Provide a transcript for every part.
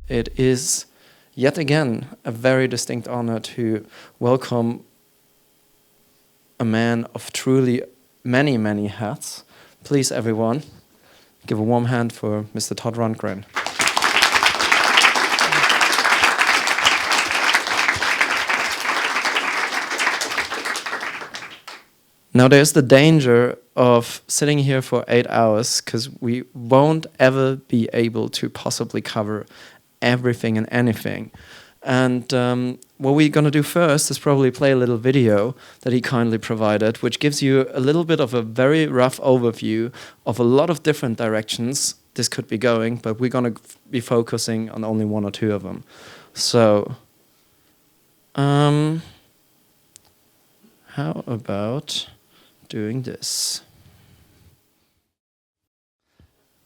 it is yet again a very distinct honor to welcome a man of truly many, many hats. Please, everyone, give a warm hand for Mr. Todd Rundgren. Now, there's the danger of sitting here for 8 hours, because we won't ever be able to possibly cover everything and anything. And what we're going to do first is probably play a little video that he kindly provided, which gives you a little bit of a very rough overview of a lot of different directions this could be going, but we're going to be focusing on only one or two of them. So, how about doing this?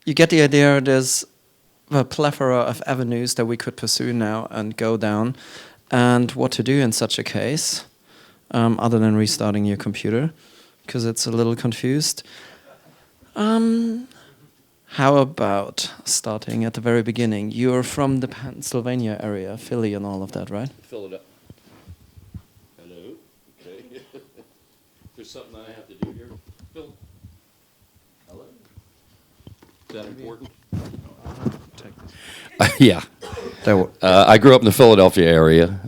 You get the idea. There's a plethora of avenues that we could pursue now and go down, and what to do in such a case, other than restarting your computer, because it's a little confused. How about starting at the very beginning? You're from the Pennsylvania area, Philly and all of that, right? Philadelphia. Hello. Okay. There's something I have to do here. Phil. Hello. Is that important? Yeah. I grew up in the Philadelphia area.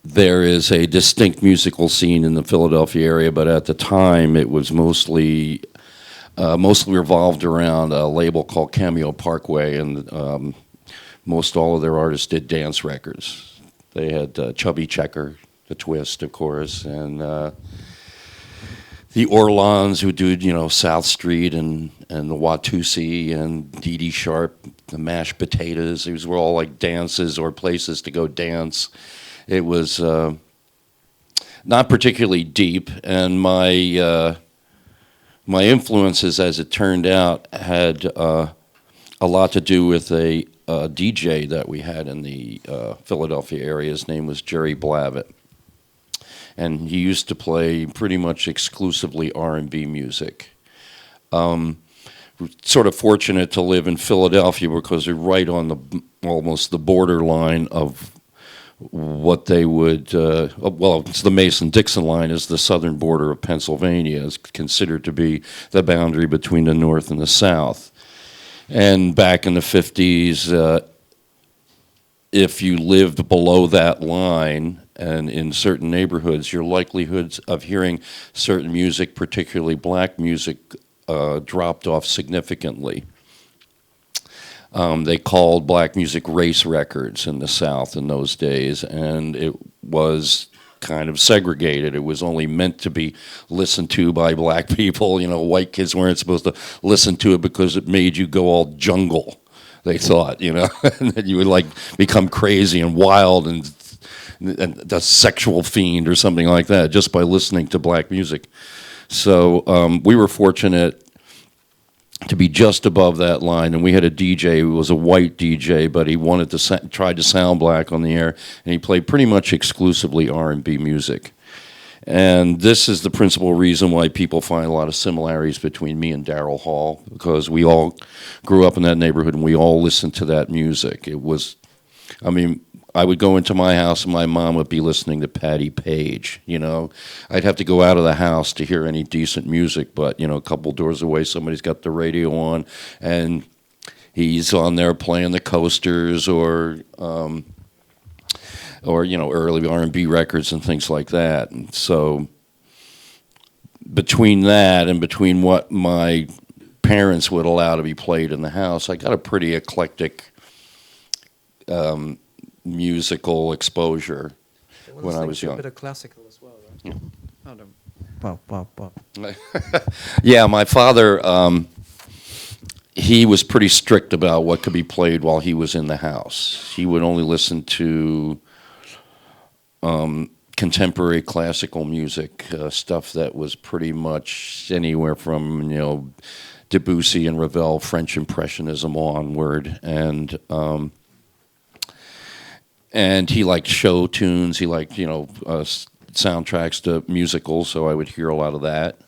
There is a distinct musical scene in the Philadelphia area, but at the time it was mostly revolved around a label called Cameo Parkway, and most all of their artists did dance records. They had Chubby Checker, The Twist, of course, and the Orlons, who do, South Street and the Watusi and Dee Dee Sharp, the Mashed Potatoes. These were all like dances or places to go dance. It was not particularly deep, and my influences, as it turned out, had a lot to do with a DJ that we had in the Philadelphia area. His name was Jerry Blavitt. And he used to play pretty much exclusively R&B music. Sort of fortunate to live in Philadelphia because we're right on almost the borderline of what they would, it's the Mason-Dixon line is the southern border of Pennsylvania. It's considered to be the boundary between the North and the South. And back in the 50s, if you lived below that line, and in certain neighborhoods, your likelihoods of hearing certain music, particularly black music, dropped off significantly. They called black music race records in the South in those days, and it was kind of segregated. It was only meant to be listened to by black people. White kids weren't supposed to listen to it because it made you go all jungle, they thought, and that you would become crazy and wild and a sexual fiend or something like that just by listening to black music. So we were fortunate to be just above that line, and we had a DJ who was a white DJ, but he wanted to try to sound black on the air, and he played pretty much exclusively R&B music. And this is the principal reason why people find a lot of similarities between me and Daryl Hall, because we all grew up in that neighborhood and we all listened to that music. It was, I would go into my house and my mom would be listening to Patti Page, I'd have to go out of the house to hear any decent music, but, a couple doors away, somebody's got the radio on, and he's on there playing the Coasters or early R&B records and things like that. And so between that and between what my parents would allow to be played in the house, I got a pretty eclectic musical exposure when I was young. A bit of classical as well, right? Yeah. Wow. Yeah, my father, he was pretty strict about what could be played while he was in the house. He would only listen to contemporary classical music, stuff that was pretty much anywhere from, Debussy and Ravel, French Impressionism onward, and he liked show tunes. He liked, soundtracks to musicals, so I would hear a lot of that.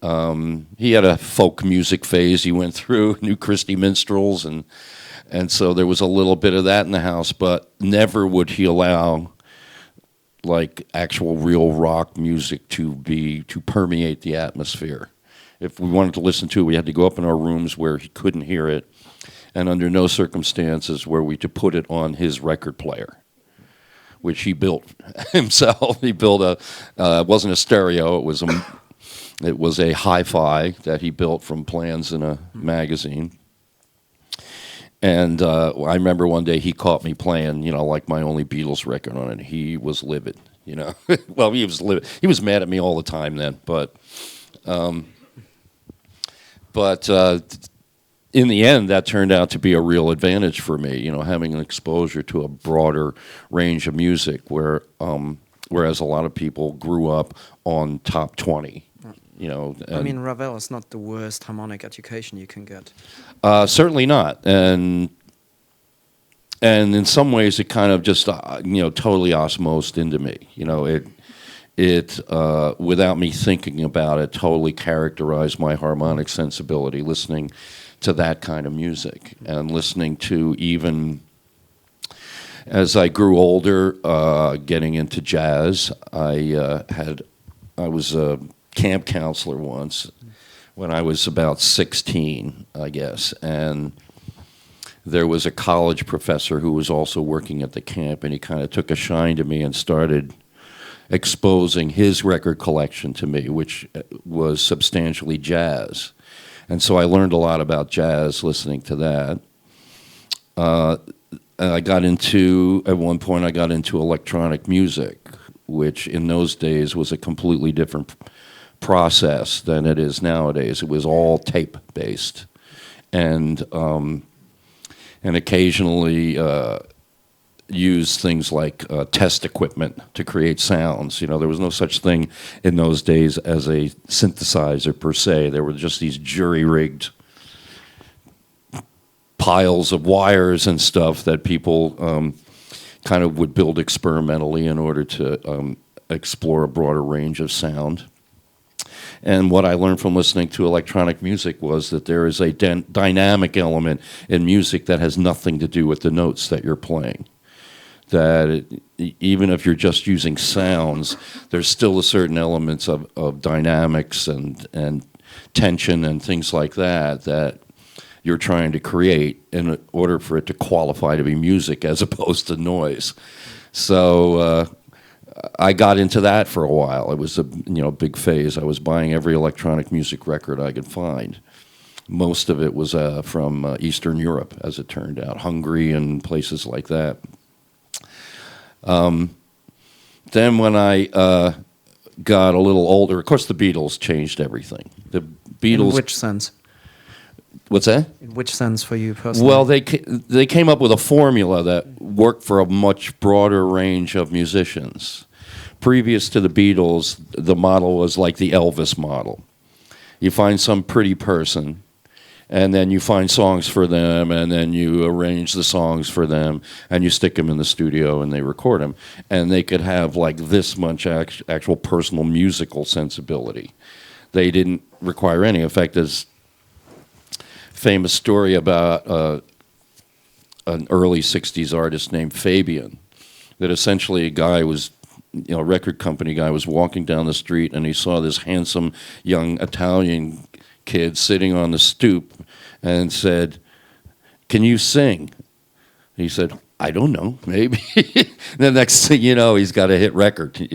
He had a folk music phase he went through, New Christy Minstrels, and so there was a little bit of that in the house, but never would he allow like actual real rock music to permeate the atmosphere. If we wanted to listen to it, we had to go up in our rooms where he couldn't hear it, and under no circumstances were we to put it on his record player, which he built himself. He built it wasn't a stereo, it was a hi-fi that he built from plans in a magazine. And I remember one day he caught me playing, like my only Beatles record on it. He was livid, Well, he was livid. He was mad at me all the time then, but in the end, that turned out to be a real advantage for me, having an exposure to a broader range of music, whereas a lot of people grew up on top 20. I mean, Ravel is not the worst harmonic education you can get. Certainly not, and in some ways it kind of just totally osmosed into me. It without me thinking about it, totally characterized my harmonic sensibility. Listening to that kind of music, and listening to, even as I grew older, getting into jazz. I was a camp counselor once when I was about 16, I guess, and there was a college professor who was also working at the camp, and he kind of took a shine to me and started exposing his record collection to me, which was substantially jazz. And so I learned a lot about jazz listening to that. At one point I got into electronic music, which in those days was a completely different process than it is nowadays. It was all tape-based, and occasionally used things like test equipment to create sounds. There was no such thing in those days as a synthesizer per se. There were just these jury-rigged piles of wires and stuff that people kind of would build experimentally in order to explore a broader range of sound. And what I learned from listening to electronic music was that there is a dynamic element in music that has nothing to do with the notes that you're playing. That even if you're just using sounds, there's still a certain elements of dynamics and tension and things like that you're trying to create in order for it to qualify to be music as opposed to noise. So I got into that for a while. It was a big phase. I was buying every electronic music record I could find. Most of it was from Eastern Europe, as it turned out, Hungary and places like that. Then when I got a little older, of course the Beatles changed everything. The Beatles. In which sense? What's that? In which sense for you personally? Well, they came up with a formula that worked for a much broader range of musicians. Previous to the Beatles, the model was like the Elvis model. You find some pretty person, and then you find songs for them, and then you arrange the songs for them, and you stick them in the studio, and they record them. And they could have like this much actual personal musical sensibility. They didn't require any. In fact, there's famous story about an early 60s artist named Fabian, that essentially a guy was, a record company guy was walking down the street, and he saw this handsome young Italian kid sitting on the stoop and said, "Can you sing?" He said, "I don't know, maybe." The next thing you know, he's got a hit record. He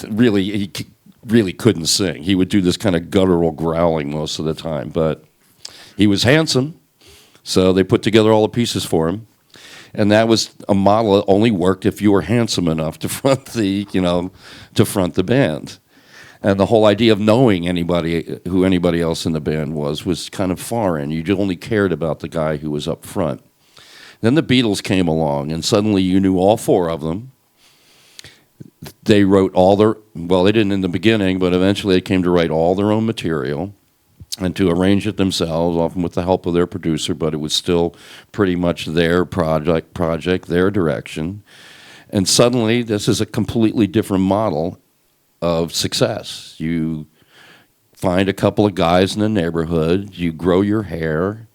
really couldn't sing. He would do this kind of guttural growling most of the time, but he was handsome, so they put together all the pieces for him. And that was a model that only worked if you were handsome enough to front the band. And the whole idea of knowing who anybody else in the band was kind of foreign. You only cared about the guy who was up front. Then the Beatles came along, and suddenly you knew all four of them. They wrote they didn't in the beginning, but eventually they came to write all their own material and to arrange it themselves, often with the help of their producer, but it was still pretty much their project, their direction. And suddenly, this is a completely different model of success. find a couple of guys in the neighborhood, you grow your hair,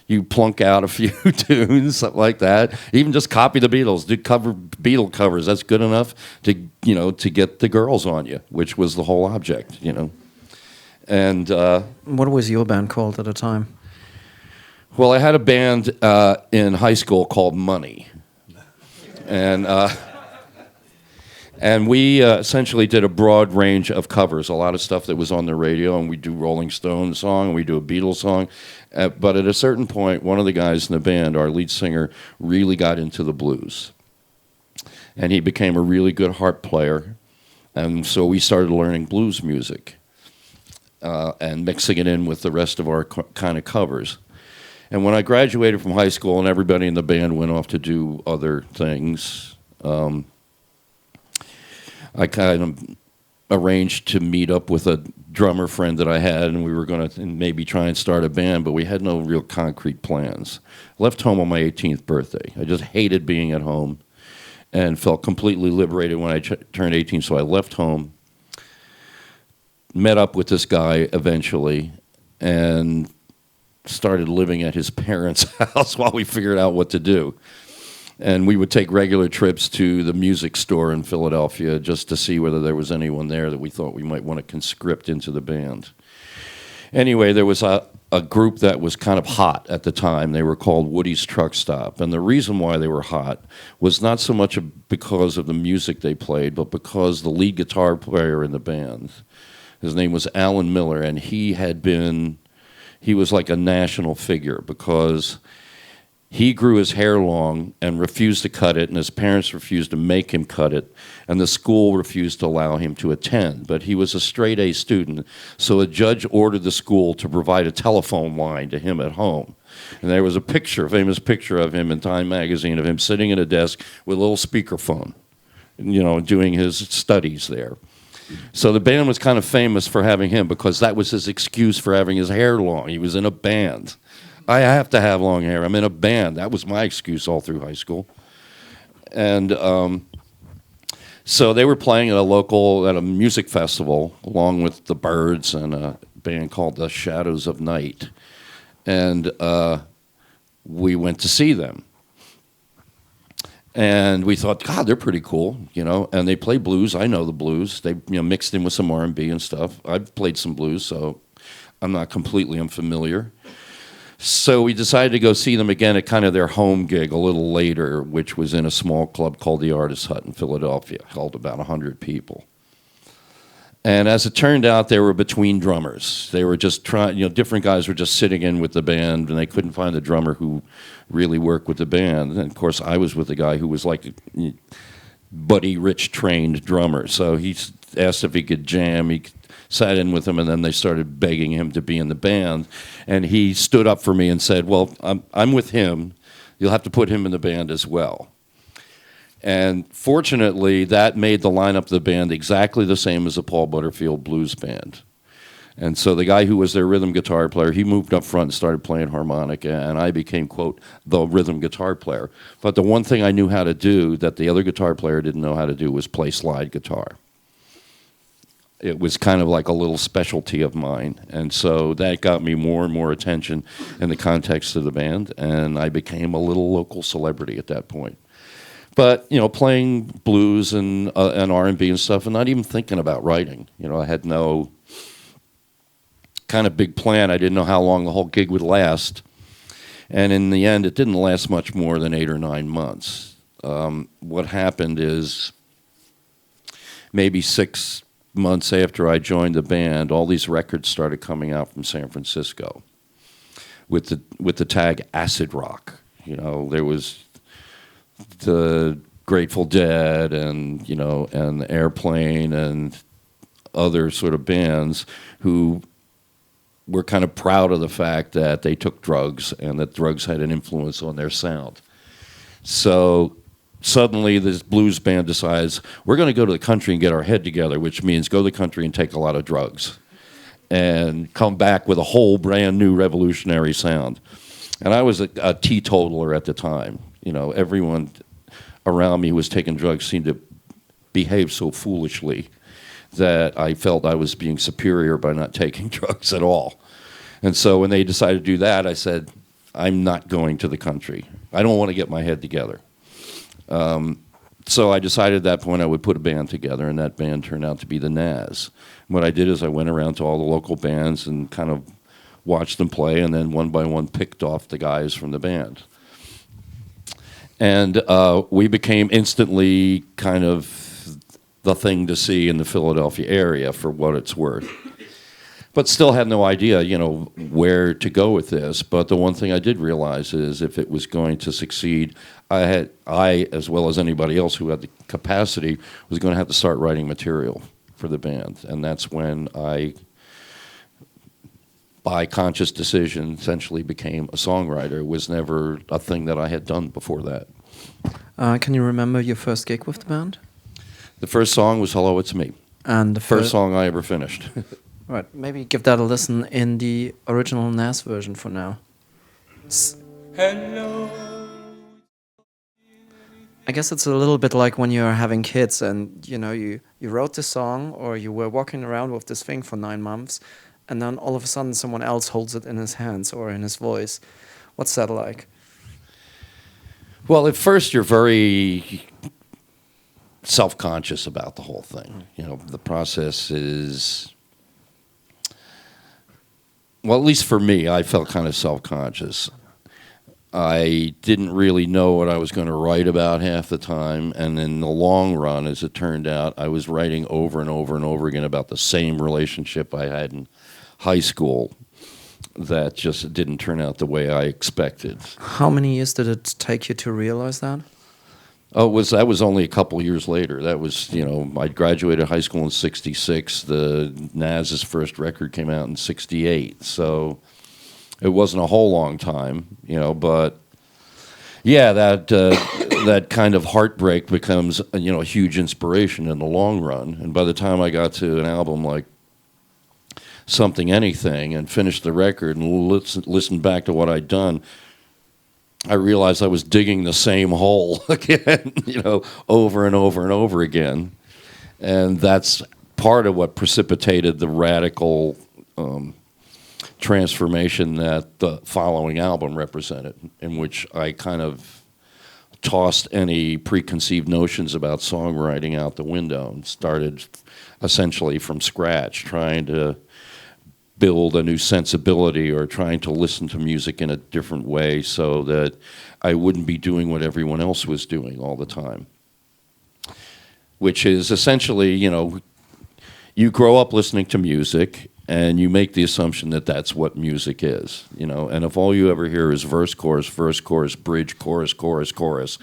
you plunk out a few tunes, something like that. Even just copy the Beatles, do Beatle covers. That's good enough to get the girls on you, which was the whole object, And what was your band called at the time? well, I had a band in high school called Money, and we essentially did a broad range of covers, a lot of stuff that was on the radio, and we do Rolling Stones song, and we do a Beatles song. But at a certain point, one of the guys in the band, our lead singer, really got into the blues. And he became a really good harp player. And so we started learning blues music and mixing it in with the rest of our kind of covers. And when I graduated from high school and everybody in the band went off to do other things, I kind of arranged to meet up with a drummer friend that I had, and we were going to maybe try and start a band, but we had no real concrete plans. Left home on my 18th birthday. I just hated being at home and felt completely liberated when I turned 18, so I left home, met up with this guy eventually, and started living at his parents' house while we figured out what to do. And we would take regular trips to the music store in Philadelphia just to see whether there was anyone there that we thought we might want to conscript into the band. Anyway, there was a group that was kind of hot at the time. They were called Woody's Truck Stop. And the reason why they were hot was not so much because of the music they played, but because the lead guitar player in the band, his name was Alan Miller, and he was like a national figure because he grew his hair long and refused to cut it, and his parents refused to make him cut it, and the school refused to allow him to attend. But he was a straight-A student, so a judge ordered the school to provide a telephone line to him at home. And there was a famous picture of him in Time magazine, of him sitting at a desk with a little speakerphone, doing his studies there. So the band was kind of famous for having him because that was his excuse for having his hair long. He was in a band. I have to have long hair. I'm in a band. That was my excuse all through high school. And so they were playing at a music festival along with the Byrds and a band called the Shadows of Night. And we went to see them. And we thought, God, they're pretty cool, And they play blues. I know the blues. They mixed in with some R&B and stuff. I've played some blues, so I'm not completely unfamiliar. So we decided to go see them again at kind of their home gig a little later, which was in a small club called the Artist Hut in Philadelphia, held about 100 people. And as it turned out, they were between drummers. They were just trying, different guys were just sitting in with the band, and they couldn't find a drummer who really worked with the band. And of course, I was with a guy who was like a Buddy Rich trained drummer. So he asked if he could jam. He sat in with him, and then they started begging him to be in the band. And he stood up for me and said, well, I'm with him. You'll have to put him in the band as well. And fortunately, that made the lineup of the band exactly the same as the Paul Butterfield Blues Band. And so the guy who was their rhythm guitar player, he moved up front and started playing harmonica, and I became, quote, the rhythm guitar player. But the one thing I knew how to do that the other guitar player didn't know how to do was play slide guitar. It was kind of like a little specialty of mine. And so that got me more and more attention in the context of the band, and I became a little local celebrity at that point. But, playing blues and R&B and stuff, and not even thinking about writing. I had no kind of big plan. I didn't know how long the whole gig would last. And in the end, it didn't last much more than 8 or 9 months. What happened is maybe 6 months after I joined the band, all these records started coming out from San Francisco with the tag acid rock. There was the Grateful Dead and and Airplane and other sort of bands who were kind of proud of the fact that they took drugs and that drugs had an influence on their sound. So suddenly this blues band decides, we're going to go to the country and get our head together, which means go to the country and take a lot of drugs and come back with a whole brand new revolutionary sound. And I was a teetotaler at the time. Everyone around me who was taking drugs seemed to behave so foolishly that I felt I was being superior by not taking drugs at all. And so when they decided to do that, I said, I'm not going to the country. I don't want to get my head together. So I decided at that point I would put a band together, and that band turned out to be the Nazz. What I did is I went around to all the local bands and kind of watched them play, and then one by one picked off the guys from the band. And we became instantly kind of the thing to see in the Philadelphia area, for what it's worth. But still had no idea, where to go with this. But the one thing I did realize is if it was going to succeed, I, as well as anybody else who had the capacity, was going to have to start writing material for the band. And that's when I, by conscious decision, essentially became a songwriter. It was never a thing that I had done before that. Can you remember your first gig with the band? The first song was Hello, It's Me. And the first song I ever finished. Right, maybe give that a listen in the original Nazz version for now. Hello. I guess it's a little bit like when you're having kids and you wrote the song, or you were walking around with this thing for 9 months, and then all of a sudden someone else holds it in his hands or in his voice. What's that like? Well, at first you're very self-conscious about the whole thing. The process is, well, at least for me, I felt kind of self-conscious. I didn't really know what I was going to write about half the time, and in the long run, as it turned out, I was writing over and over and over again about the same relationship I had in high school that just didn't turn out the way I expected. How many years did it take you to realize that? Oh, that was only a couple years later. That was, I graduated high school in '66. The Nazz's first record came out in '68. So it wasn't a whole long time, but yeah, that kind of heartbreak becomes, a huge inspiration in the long run. And by the time I got to an album like Something Anything and finished the record and listened back to what I'd done, I realized I was digging the same hole again, over and over and over again. And that's part of what precipitated the radical transformation that the following album represented, in which I kind of tossed any preconceived notions about songwriting out the window and started essentially from scratch, trying to build a new sensibility or trying to listen to music in a different way so that I wouldn't be doing what everyone else was doing all the time. Which is essentially, you grow up listening to music and you make the assumption that that's what music is, and if all you ever hear is verse, chorus, bridge, chorus, chorus,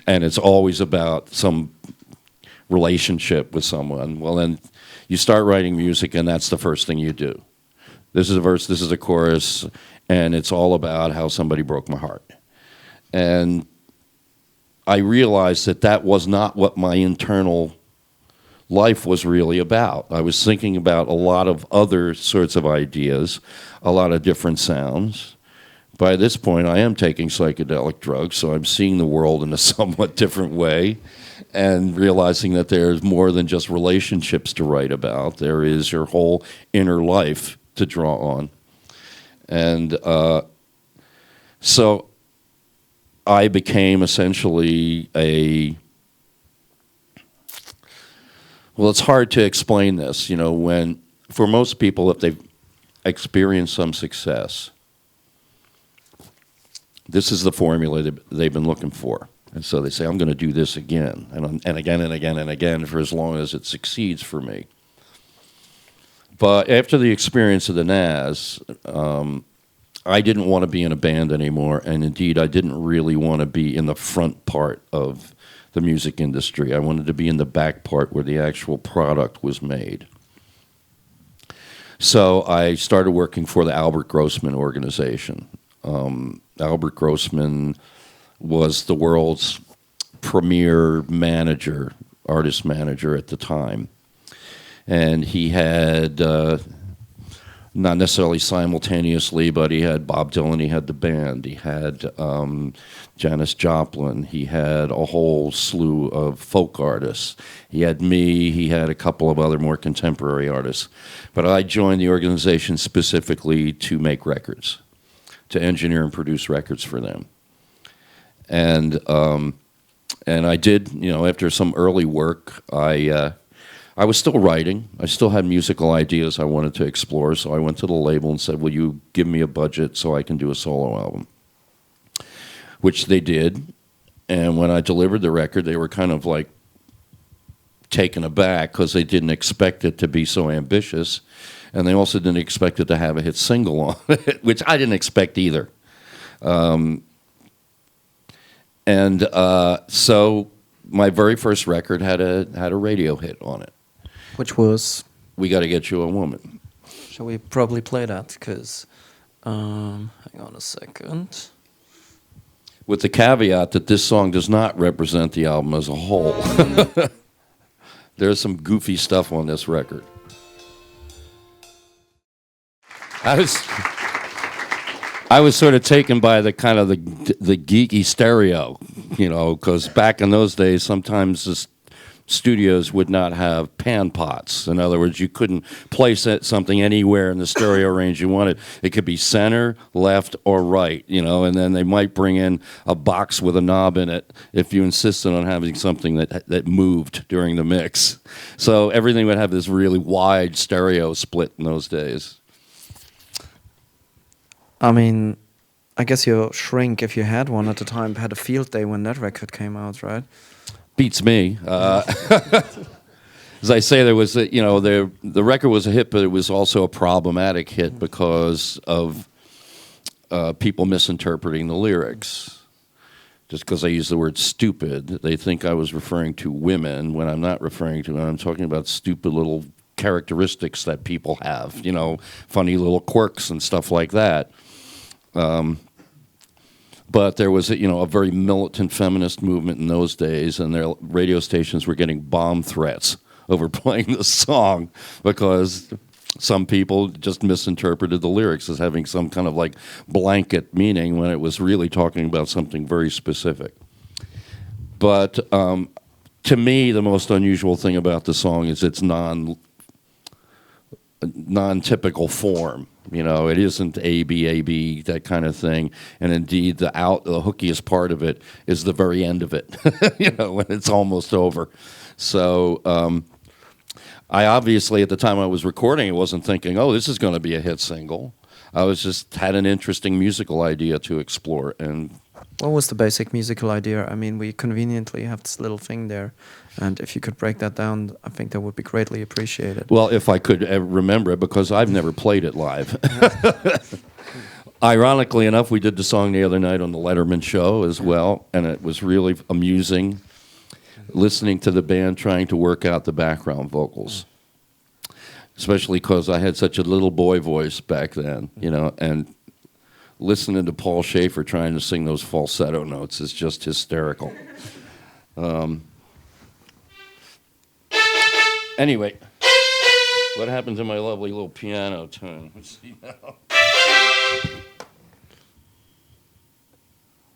and it's always about some relationship with someone, well, then you start writing music and that's the first thing you do. This is a verse, this is a chorus, and it's all about how somebody broke my heart. And I realized that that was not what my internal life was really about. I was thinking about a lot of other sorts of ideas, a lot of different sounds. By this point, I am taking psychedelic drugs, so I'm seeing the world in a somewhat different way and realizing that there's more than just relationships to write about. There is your whole inner life to draw on. And so I became essentially well, it's hard to explain this, when, for most people, if they've experienced some success, this is the formula they've been looking for. And so they say, I'm going to do this again, and again and again and again for as long as it succeeds for me. But after the experience of the Nazz, I didn't want to be in a band anymore, and indeed I didn't really want to be in the front part of the music industry. I wanted to be in the back part where the actual product was made. So I started working for the Albert Grossman organization. Albert Grossman was the world's premier manager, artist manager at the time. And he had not necessarily simultaneously, but he had Bob Dylan, he had the band, he had Janis Joplin, he had a whole slew of folk artists. He had me, he had a couple of other more contemporary artists. But I joined the organization specifically to make records, to engineer and produce records for them. And I did, after some early work, I was still writing. I still had musical ideas I wanted to explore, so I went to the label and said, will you give me a budget so I can do a solo album? Which they did, and when I delivered the record, they were kind of like taken aback because they didn't expect it to be so ambitious, and they also didn't expect it to have a hit single on it, which I didn't expect either. So my very first record had a radio hit on it. Which was? We Gotta Get You a Woman. Shall we probably play that? Because, hang on a second. With the caveat that this song does not represent the album as a whole. There's some goofy stuff on this record. I was sort of taken by the kind of the geeky stereo, because back in those days, sometimes the studios would not have pan pots. In other words, you couldn't place something anywhere in the stereo range you wanted. It could be center, left, or right, and then they might bring in a box with a knob in it if you insisted on having something that moved during the mix. So everything would have this really wide stereo split in those days. I mean, I guess your shrink, if you had one at the time, had a field day when that record came out, right? Beats me. As I say, there was the record was a hit, but it was also a problematic hit because of people misinterpreting the lyrics. Just because I use the word stupid, they think I was referring to women when I'm not referring to them. I'm talking about stupid little characteristics that people have, funny little quirks and stuff like that. But there was a very militant feminist movement in those days, and their radio stations were getting bomb threats over playing the song because some people just misinterpreted the lyrics as having some kind of like blanket meaning when it was really talking about something very specific. But to me, the most unusual thing about the song is its non-typical form. It isn't A, B, that kind of thing. And indeed, the hookiest part of it is the very end of it, when it's almost over. So I obviously, at the time I was recording, I wasn't thinking, oh, this is going to be a hit single. I was just had an interesting musical idea to explore. And what was the basic musical idea? I mean, we conveniently have this little thing there. And if you could break that down, I think that would be greatly appreciated. Well, if I could remember it, because I've never played it live. Ironically enough, we did the song the other night on the Letterman show as well, and it was really amusing listening to the band trying to work out the background vocals, especially because I had such a little boy voice back then, and listening to Paul Schaefer trying to sing those falsetto notes is just hysterical. Anyway, what happened to my lovely little piano tune? Let's see now.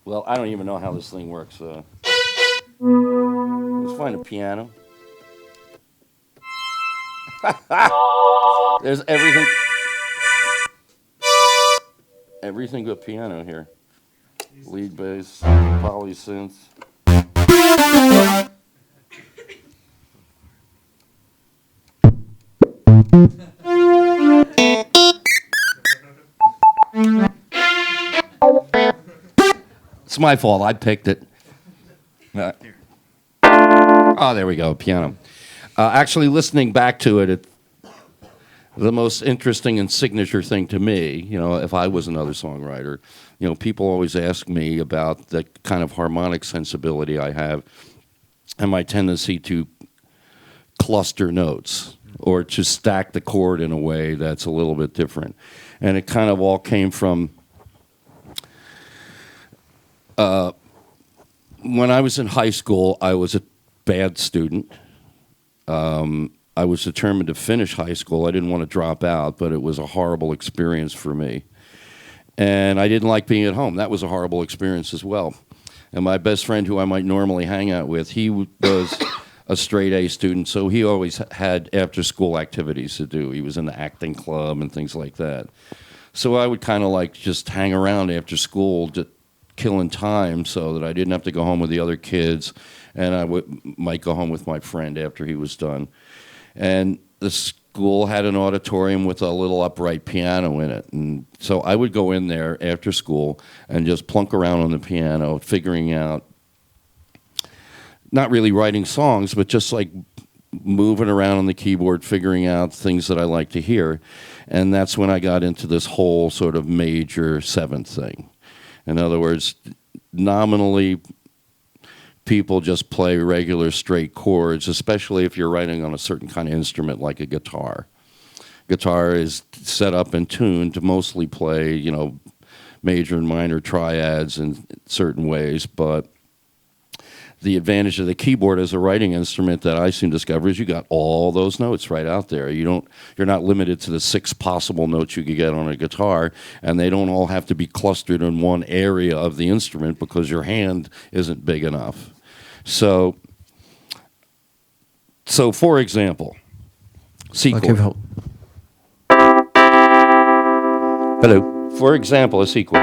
Well, I don't even know how this thing works. Let's find a piano. There's everything but piano here. Lead bass, polysynth. It's my fault. I picked it. Oh, there we go. Piano. Actually, listening back to it, the most interesting and signature thing to me, if I was another songwriter, people always ask me about the kind of harmonic sensibility I have and my tendency to cluster notes or to stack the chord in a way that's a little bit different. And it kind of all came from when I was in high school, I was a bad student. I was determined to finish high school. I didn't want to drop out, but it was a horrible experience for me. And I didn't like being at home. That was a horrible experience as well. And my best friend, who I might normally hang out with, he was a straight A student, so he always had after-school activities to do. He was in the acting club and things like that. So I would kind of like just hang around after school, killing time so that I didn't have to go home with the other kids, and I might go home with my friend after he was done. And the school had an auditorium with a little upright piano in it. And so I would go in there after school and just plunk around on the piano, figuring out, not really writing songs, but just like moving around on the keyboard, figuring out things that I like to hear. And that's when I got into this whole sort of major seventh thing. In other words, nominally, people just play regular straight chords, especially if you're writing on a certain kind of instrument like a guitar. Guitar is set up and tuned to mostly play, you know, major and minor triads in certain ways, but the advantage of the keyboard as a writing instrument that I soon discovered is you got all those notes right out there. You're not limited to the 6 possible notes you could get on a guitar, and they don't all have to be clustered in one area of the instrument because your hand isn't big enough. So for example, C chord. Okay, Hello. For example, a C chord.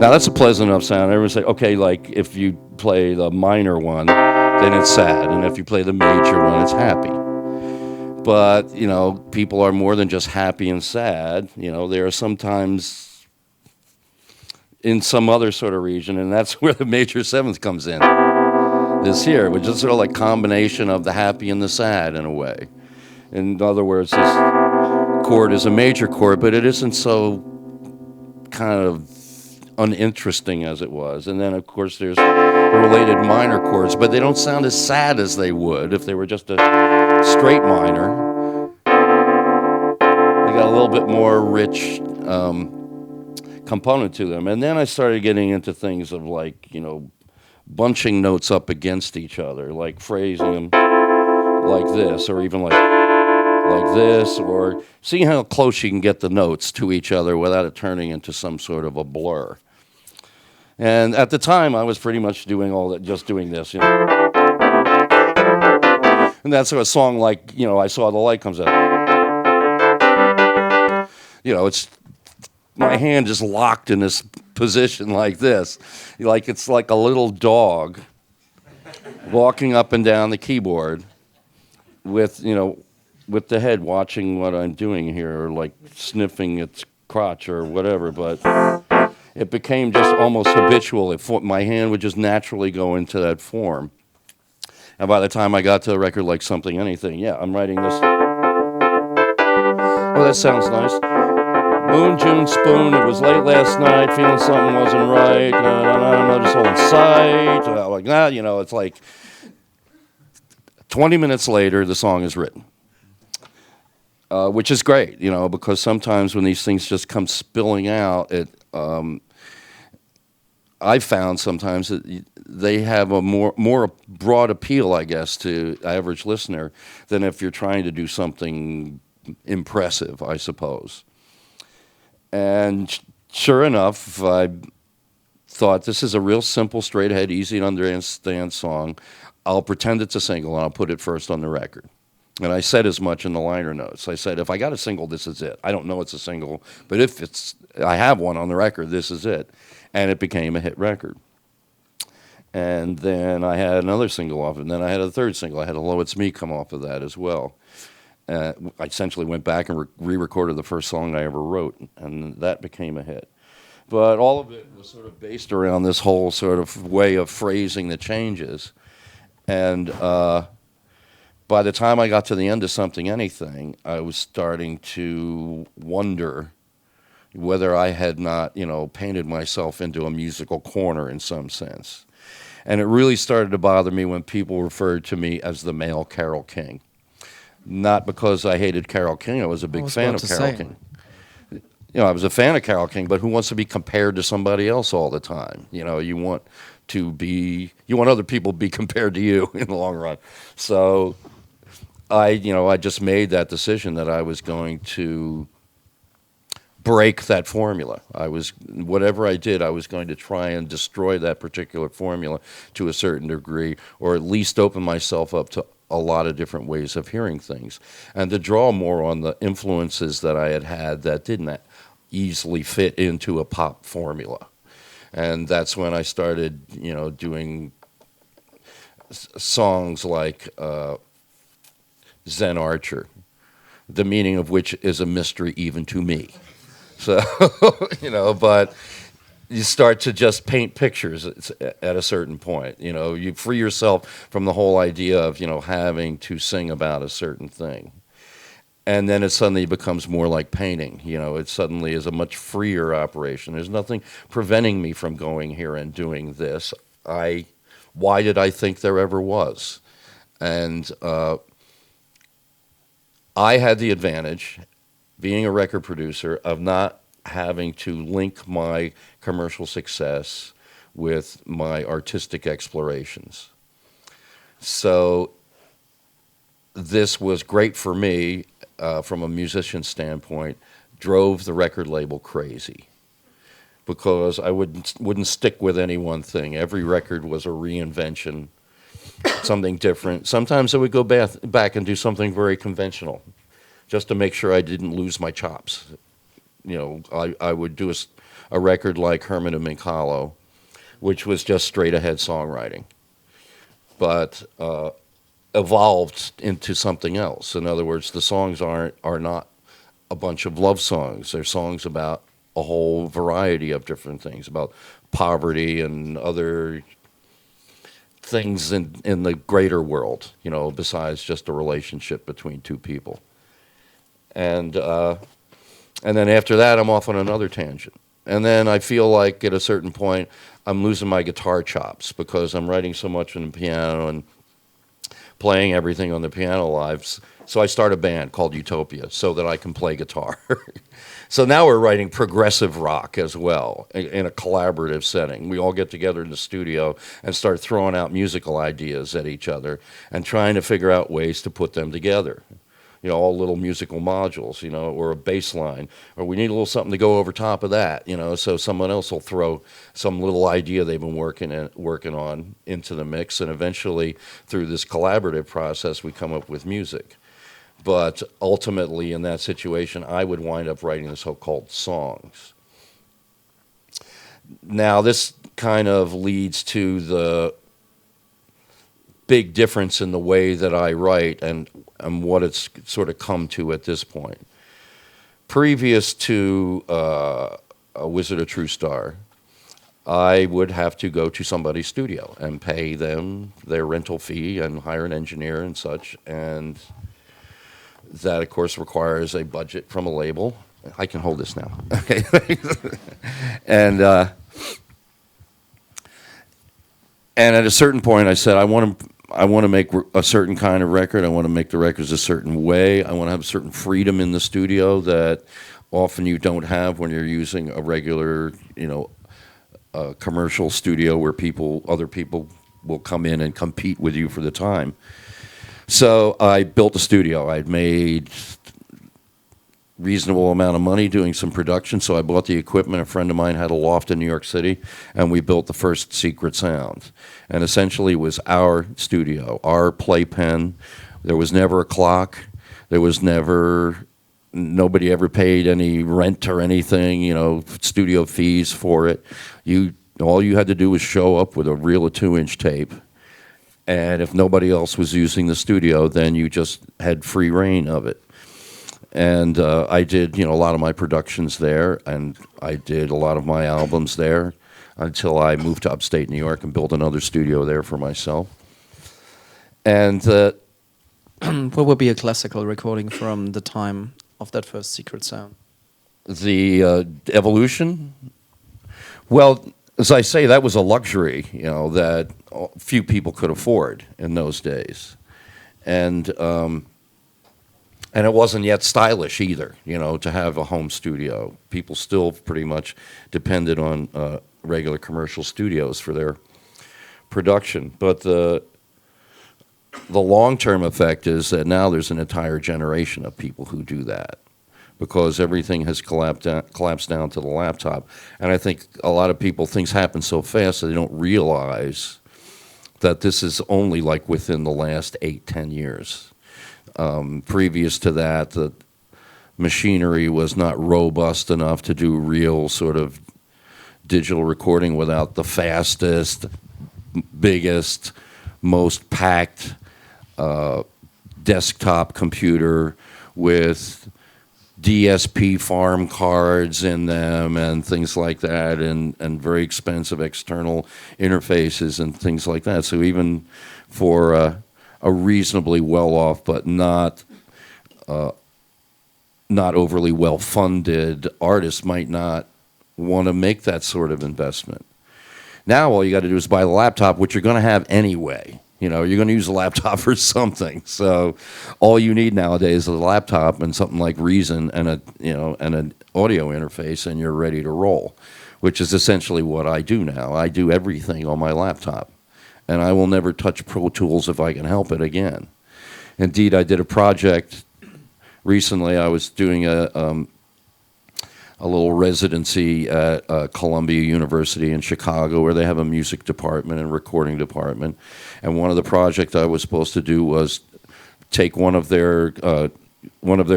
Now that's a pleasant enough sound. Everyone say, okay, like if you play the minor one, then it's sad, and if you play the major one, it's happy. But, you know, people are more than just happy and sad. You know, they are sometimes in some other sort of region, and that's where the major seventh comes in. This here, which is sort of like combination of the happy and the sad in a way. In other words, this chord is a major chord, but it isn't so kind of uninteresting as it was. And then, of course, there's the related minor chords, but they don't sound as sad as they would if they were just a straight minor. They got a little bit more rich component to them. And then I started getting into things of like, you know, bunching notes up against each other, like phrasing them like this, or even like this, or seeing how close you can get the notes to each other without it turning into some sort of a blur. And at the time, I was pretty much doing all that, just doing this, you know. And that's a song like, you know, I Saw the Light comes out. You know, it's my hand is locked in this position like this. Like it's like a little dog walking up and down the keyboard with, you know, with the head watching what I'm doing here, or like sniffing its crotch or whatever, but it became just almost habitual. My hand would just naturally go into that form. And by the time I got to a record like Something Anything, yeah, I'm writing this. Oh, that sounds nice. Moon, June, spoon, it was late last night, feeling something wasn't right, I'm just holding sight, like that, you know, it's like 20 minutes later, the song is written. Which is great, you know, because sometimes when these things just come spilling out, I found sometimes that they have a more broad appeal, I guess, to the average listener than if you're trying to do something impressive, I suppose. And sure enough, I thought this is a real simple, straight ahead, easy to understand song. I'll pretend it's a single and I'll put it first on the record. And I said as much in the liner notes. I said, if I got a single, this is it. I don't know it's a single, but if I have one on the record, this is it. And it became a hit record. And then I had another single off it, and then I had a third single. I had Hello, It's Me come off of that as well. I essentially went back and re-recorded the first song I ever wrote, and that became a hit. But all of it was sort of based around this whole sort of way of phrasing the changes. And by the time I got to the end of Something Anything, I was starting to wonder whether I had not, you know, painted myself into a musical corner in some sense. And it really started to bother me when people referred to me as the male Carole King. Not because I hated Carole King, I was a big fan of Carole King. You know, I was a fan of Carole King, but who wants to be compared to somebody else all the time? You know, you want other people to be compared to you in the long run. So I just made that decision that I was going to break that formula. Whatever I did, I was going to try and destroy that particular formula to a certain degree, or at least open myself up to a lot of different ways of hearing things, and to draw more on the influences that I had had that didn't easily fit into a pop formula. And that's when I started, doing songs like Zen Archer, the meaning of which is a mystery even to me. So, but you start to just paint pictures at a certain point. You free yourself from the whole idea of, having to sing about a certain thing. And then it suddenly becomes more like painting. It suddenly is a much freer operation. There's nothing preventing me from going here and doing this. Why did I think there ever was? And I had the advantage, being a record producer, of not having to link my commercial success with my artistic explorations. So this was great for me from a musician standpoint, drove the record label crazy, because I wouldn't stick with any one thing. Every record was a reinvention, something different. Sometimes I would go back and do something very conventional, just to make sure I didn't lose my chops. I would do a record like Herman and Minkalo, which was just straight ahead songwriting, but evolved into something else. In other words, the songs are not a bunch of love songs. They're songs about a whole variety of different things, about poverty and other things in the greater world, besides just a relationship between two people. And then after that, I'm off on another tangent. And then I feel like at a certain point, I'm losing my guitar chops, because I'm writing so much on the piano and playing everything on the piano live. So I start a band called Utopia so that I can play guitar. So now we're writing progressive rock as well in a collaborative setting. We all get together in the studio and start throwing out musical ideas at each other and trying to figure out ways to put them together. All little musical modules, or a bass line, or we need a little something to go over top of that, so someone else will throw some little idea they've been working on into the mix, and eventually, through this collaborative process, we come up with music. But ultimately, in that situation, I would wind up writing the so-called songs. Now, this kind of leads to the big difference in the way that I write and what it's sort of come to at this point. Previous to A Wizard of True Star, I would have to go to somebody's studio and pay them their rental fee and hire an engineer and such, and that, of course, requires a budget from a label. I can hold this now. Okay. And at a certain point, I said, I want to make a certain kind of record. I want to make the records a certain way. I want to have a certain freedom in the studio that often you don't have when you're using a regular, commercial studio where other people will come in and compete with you for the time. So I built a studio. I'd made reasonable amount of money doing some production, so I bought the equipment. A friend of mine had a loft in New York City, and we built the first Secret Sound. And essentially it was our studio, our playpen. There was never a clock. Nobody ever paid any rent or anything, studio fees for it. All you had to do was show up with a reel of 2-inch tape. And if nobody else was using the studio, then you just had free reign of it. And I did, a lot of my productions there, and I did a lot of my albums there until I moved to upstate New York and built another studio there for myself. And what would be a classical recording from the time of that first Secret Sound? The evolution? Well, as I say, that was a luxury, that few people could afford in those days. And it wasn't yet stylish either, to have a home studio. People still pretty much depended on regular commercial studios for their production. But the long-term effect is that now there's an entire generation of people who do that because everything has collapsed down to the laptop. And I think a lot of people, things happen so fast that they don't realize that this is only like within the last 8-10 years. Previous to that, the machinery was not robust enough to do real sort of digital recording without the fastest, biggest, most packed desktop computer with DSP farm cards in them and things like that, and very expensive external interfaces and things like that. So even for a reasonably well-off but not overly well-funded artist might not want to make that sort of investment. Now all you got to do is buy the laptop, which you're going to have anyway. You know, you're going to use a laptop for something. So all you need nowadays is a laptop and something like Reason and an audio interface, and you're ready to roll, which is essentially what I do now. I do everything on my laptop, and I will never touch Pro Tools if I can help it again. Indeed, I did a project recently. I was doing a little residency at Columbia University in Chicago, where they have a music department and recording department. And one of the projects I was supposed to do was take one of their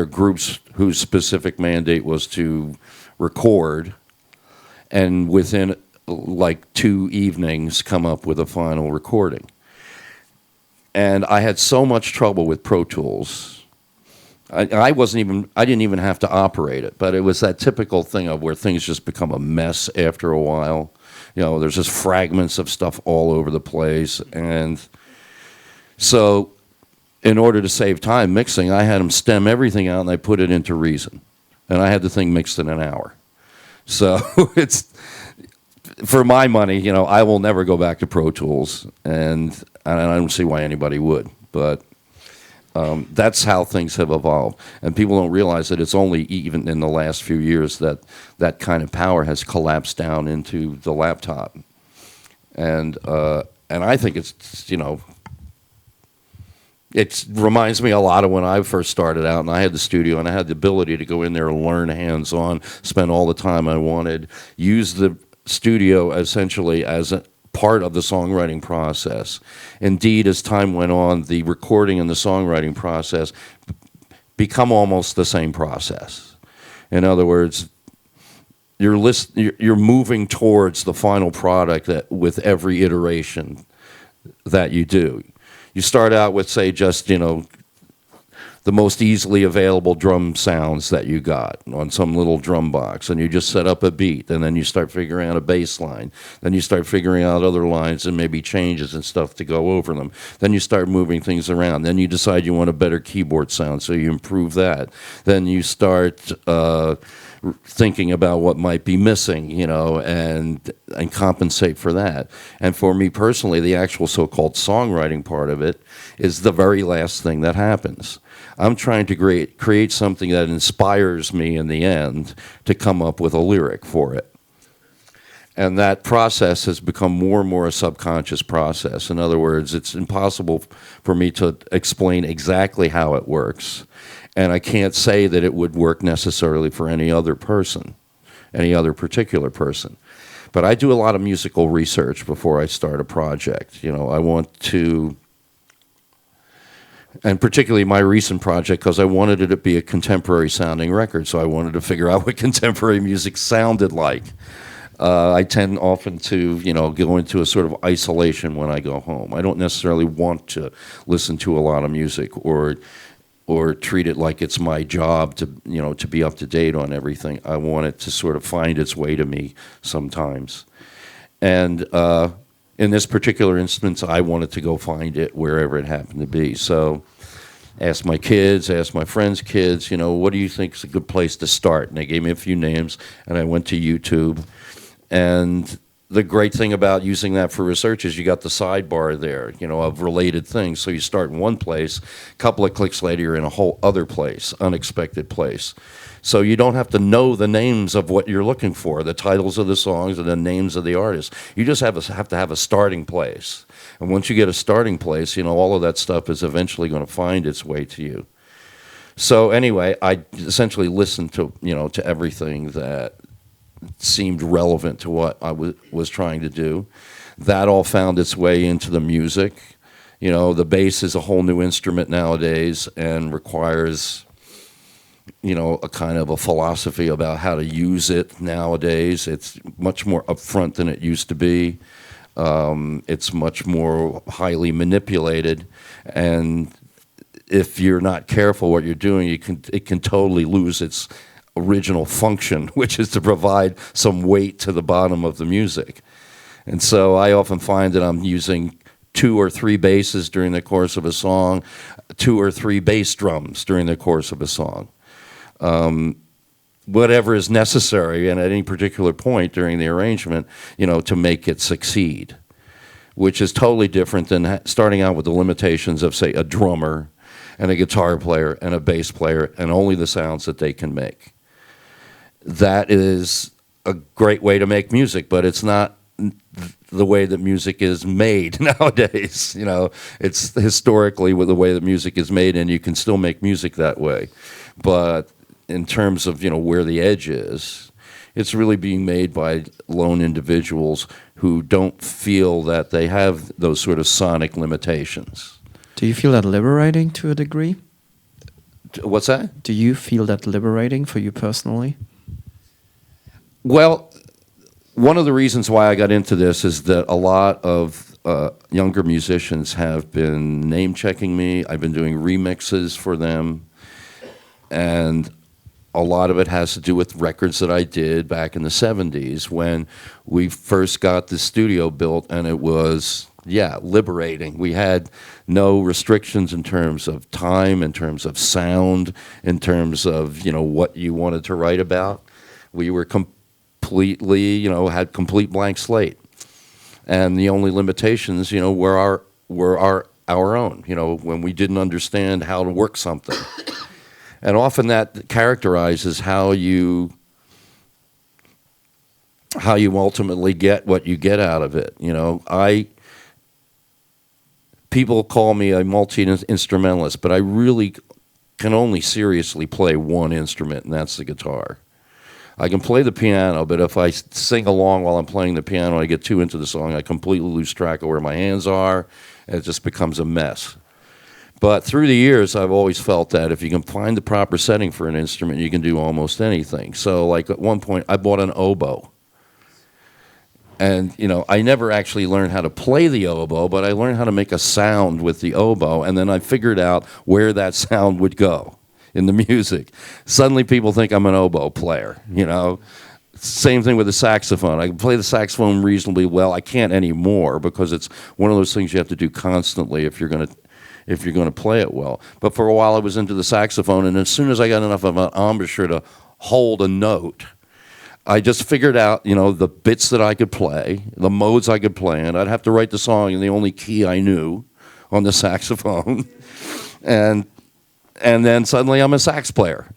groups whose specific mandate was to record, and within like 2 evenings come up with a final recording. And I had so much trouble with Pro Tools. I didn't even have to operate it, but it was that typical thing of where things just become a mess after a while. You know, there's just fragments of stuff all over the place. And so in order to save time mixing, I had them stem everything out and I put it into Reason. And I had the thing mixed in an hour. So it's, for my money, you know, I will never go back to Pro Tools, and I don't see why anybody would, but that's how things have evolved. And people don't realize that it's only even in the last few years that that kind of power has collapsed down into the laptop. And I think it's, you know, it reminds me a lot of when I first started out and I had the studio and I had the ability to go in there and learn hands-on, spend all the time I wanted, use the studio essentially as a part of the songwriting process. Indeed, as time went on, the recording and the songwriting process become almost the same process. In other words, you're moving towards the final product that with every iteration that you do. You start out with, say, just, you know, the most easily available drum sounds that you got on some little drum box, and you just set up a beat, and then you start figuring out a bass line. Then you start figuring out other lines and maybe changes and stuff to go over them. Then you start moving things around. Then you decide you want a better keyboard sound, so you improve that. Then you start thinking about what might be missing, you know, and compensate for that. And for me personally, the actual so-called songwriting part of it is the very last thing that happens. I'm trying to create something that inspires me in the end to come up with a lyric for it. And that process has become more and more a subconscious process. In other words, it's impossible for me to explain exactly how it works. And I can't say that it would work necessarily for any other person, any other particular person. But I do a lot of musical research before I start a project. You know, I want to, and particularly my recent project, because I wanted it to be a contemporary sounding record, so I wanted to figure out what contemporary music sounded like. I tend often to, you know, go into a sort of isolation when I go home. I don't necessarily want to listen to a lot of music or treat it like it's my job to, you know, to be up to date on everything. I want it to sort of find its way to me sometimes. And in this particular instance, I wanted to go find it wherever it happened to be. So asked my kids, asked my friends' kids, you know, what do you think is a good place to start? And they gave me a few names, and I went to YouTube. And the great thing about using that for research is you got the sidebar there, you know, of related things. So you start in one place, a couple of clicks later, you're in a whole other place, unexpected place. So you don't have to know the names of what you're looking for, the titles of the songs and the names of the artists. You just have to have a starting place. And once you get a starting place, all of that stuff is eventually going to find its way to you. So anyway, I essentially listened to, to everything that seemed relevant to what I was trying to do. That all found its way into the music. The bass is a whole new instrument nowadays and requires, a kind of a philosophy about how to use it nowadays. It's much more upfront than it used to be. It's much more highly manipulated, and if you're not careful what you're doing, it can totally lose its original function, which is to provide some weight to the bottom of the music. And so I often find that I'm using 2 or 3 basses during the course of a song, 2 or 3 bass drums during the course of a song. Whatever is necessary and at any particular point during the arrangement, to make it succeed, which is totally different than starting out with the limitations of, say, a drummer and a guitar player and a bass player and only the sounds that they can make. That is a great way to make music, but it's not the way that music is made nowadays. It's historically with the way that music is made, and you can still make music that way. But in terms of, where the edge is, it's really being made by lone individuals who don't feel that they have those sort of sonic limitations. Do you feel that liberating to a degree? What's that? Do you feel that liberating for you personally? Well, one of the reasons why I got into this is that a lot of younger musicians have been name-checking me. I've been doing remixes for them, and a lot of it has to do with records that I did back in the 70s when we first got the studio built, and it was, liberating. We had no restrictions in terms of time, in terms of sound, in terms of, what you wanted to write about. We were completely, had complete blank slate. And the only limitations, were our own, when we didn't understand how to work something. And often that characterizes how you ultimately get what you get out of it. People call me a multi-instrumentalist, but I really can only seriously play one instrument, and that's the guitar. I can play the piano, but if I sing along while I'm playing the piano and I get too into the song, I completely lose track of where my hands are, and it just becomes a mess. But through the years, I've always felt that if you can find the proper setting for an instrument, you can do almost anything. So like at one point, I bought an oboe. And, I never actually learned how to play the oboe, but I learned how to make a sound with the oboe, and then I figured out where that sound would go in the music. Suddenly people think I'm an oboe player, Same thing with the saxophone. I can play the saxophone reasonably well. I can't anymore because it's one of those things you have to do constantly if you're going to play it well. But for a while I was into the saxophone, and as soon as I got enough of an embouchure to hold a note, I just figured out, the bits that I could play, the modes I could play in. I'd have to write the song in the only key I knew on the saxophone. And then suddenly I'm a sax player.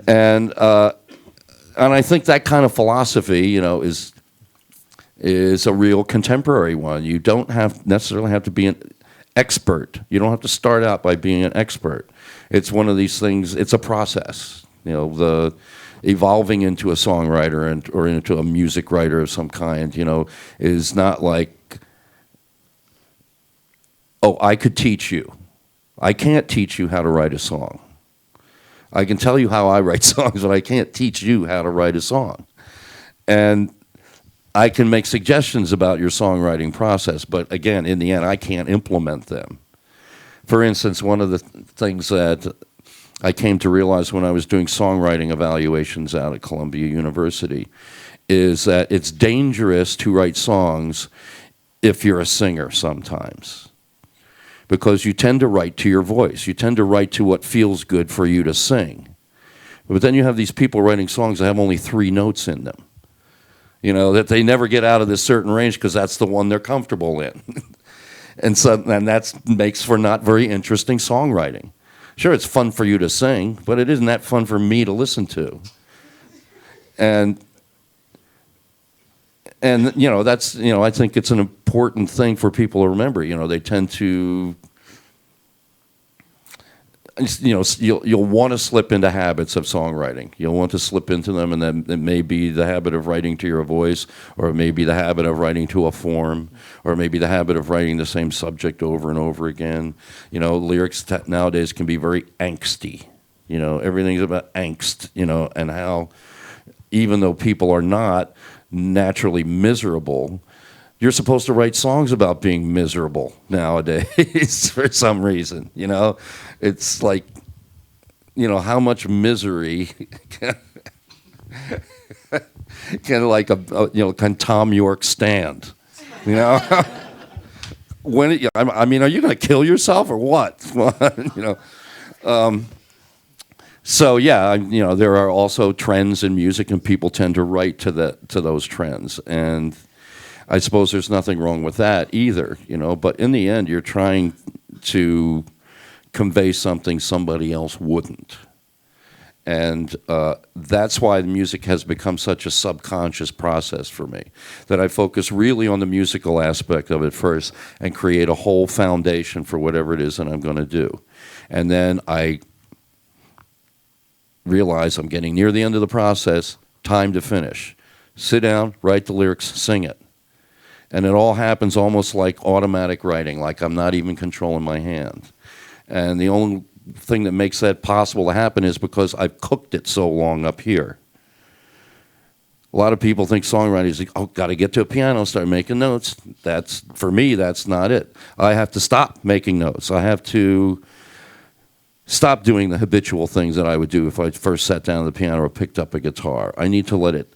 And I think that kind of philosophy, is a real contemporary one. You don't necessarily have to be an expert. You don't have to start out by being an expert. It's one of these things, it's a process. The evolving into a songwriter or into a music writer of some kind, is not like, oh, I could teach you. I can't teach you how to write a song. I can tell you how I write songs, but I can't teach you how to write a song. And I can make suggestions about your songwriting process, but again, in the end, I can't implement them. For instance, one of the things that I came to realize when I was doing songwriting evaluations out at Columbia University is that it's dangerous to write songs if you're a singer sometimes, because you tend to write to your voice. You tend to write to what feels good for you to sing. But then you have these people writing songs that have only 3 notes in them, that they never get out of this certain range because that's the one they're comfortable in. And that makes for not very interesting songwriting. Sure, it's fun for you to sing, but it isn't that fun for me to listen to. And that's, I think it's an important thing for people to remember. They tend to, you'll want to slip into habits of songwriting. You'll want to slip into them, and then it may be the habit of writing to your voice, or it may be the habit of writing to a form, or maybe the habit of writing the same subject over and over again. Lyrics nowadays can be very angsty. Everything's about angst, and how, even though people are not naturally miserable, you're supposed to write songs about being miserable nowadays for some reason. It's like, how much misery can Tom York stand? When are you going to kill yourself or what? So yeah, there are also trends in music, and people tend to write to those trends, and I suppose there's nothing wrong with that either, but in the end, you're trying to convey something somebody else wouldn't. And that's why the music has become such a subconscious process for me, that I focus really on the musical aspect of it first and create a whole foundation for whatever it is that I'm going to do. And then I realize I'm getting near the end of the process, time to finish. Sit down, write the lyrics, sing it. And it all happens almost like automatic writing, like I'm not even controlling my hand. And the only thing that makes that possible to happen is because I've cooked it so long up here. A lot of people think songwriting is like, oh, got to get to a piano, start making notes. For me, that's not it. I have to stop making notes. I have to stop doing the habitual things that I would do if I first sat down at the piano or picked up a guitar. I need to let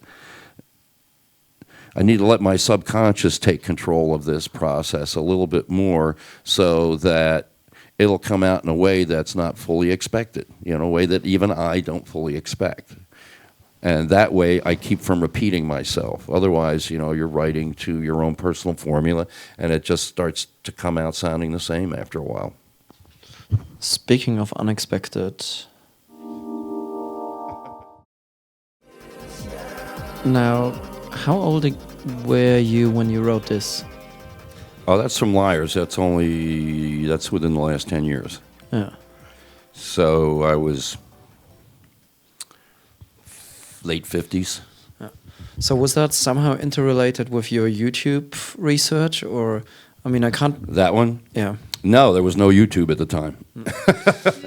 my subconscious take control of this process a little bit more, so that it'll come out in a way that's not fully expected, a way that even I don't fully expect. And that way I keep from repeating myself. Otherwise, you're writing to your own personal formula, and it just starts to come out sounding the same after a while. Speaking of unexpected, now, how old were you when you wrote this? Oh, that's from Liars. That's within the last 10 years. Yeah. So I was late 50s. Yeah. So was that somehow interrelated with your YouTube research, or, I can't... That one? Yeah. No, there was no YouTube at the time.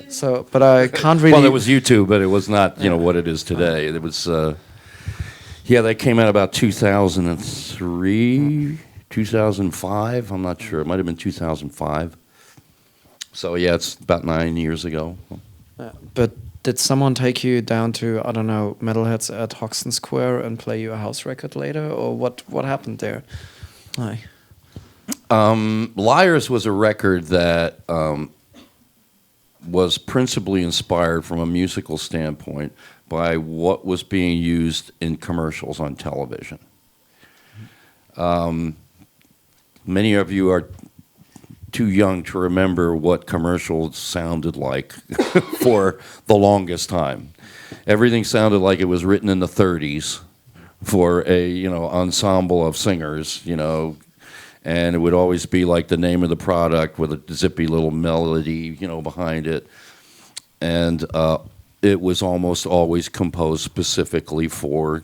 So, but I can't really... Well, there was YouTube, but it was not, what it is today. It was, that came out about 2003, 2005. I'm not sure. It might have been 2005. So, yeah, it's about 9 years ago. But did someone take you down to, I don't know, Metalheads at Hoxton Square and play you a house record later? Or what happened there? Hi. Liars was a record that was principally inspired from a musical standpoint by what was being used in commercials on television. Many of you are too young to remember what commercials sounded like for the longest time. Everything sounded like it was written in the 30s for a ensemble of singers, and it would always be like the name of the product with a zippy little melody, behind it. And it was almost always composed specifically for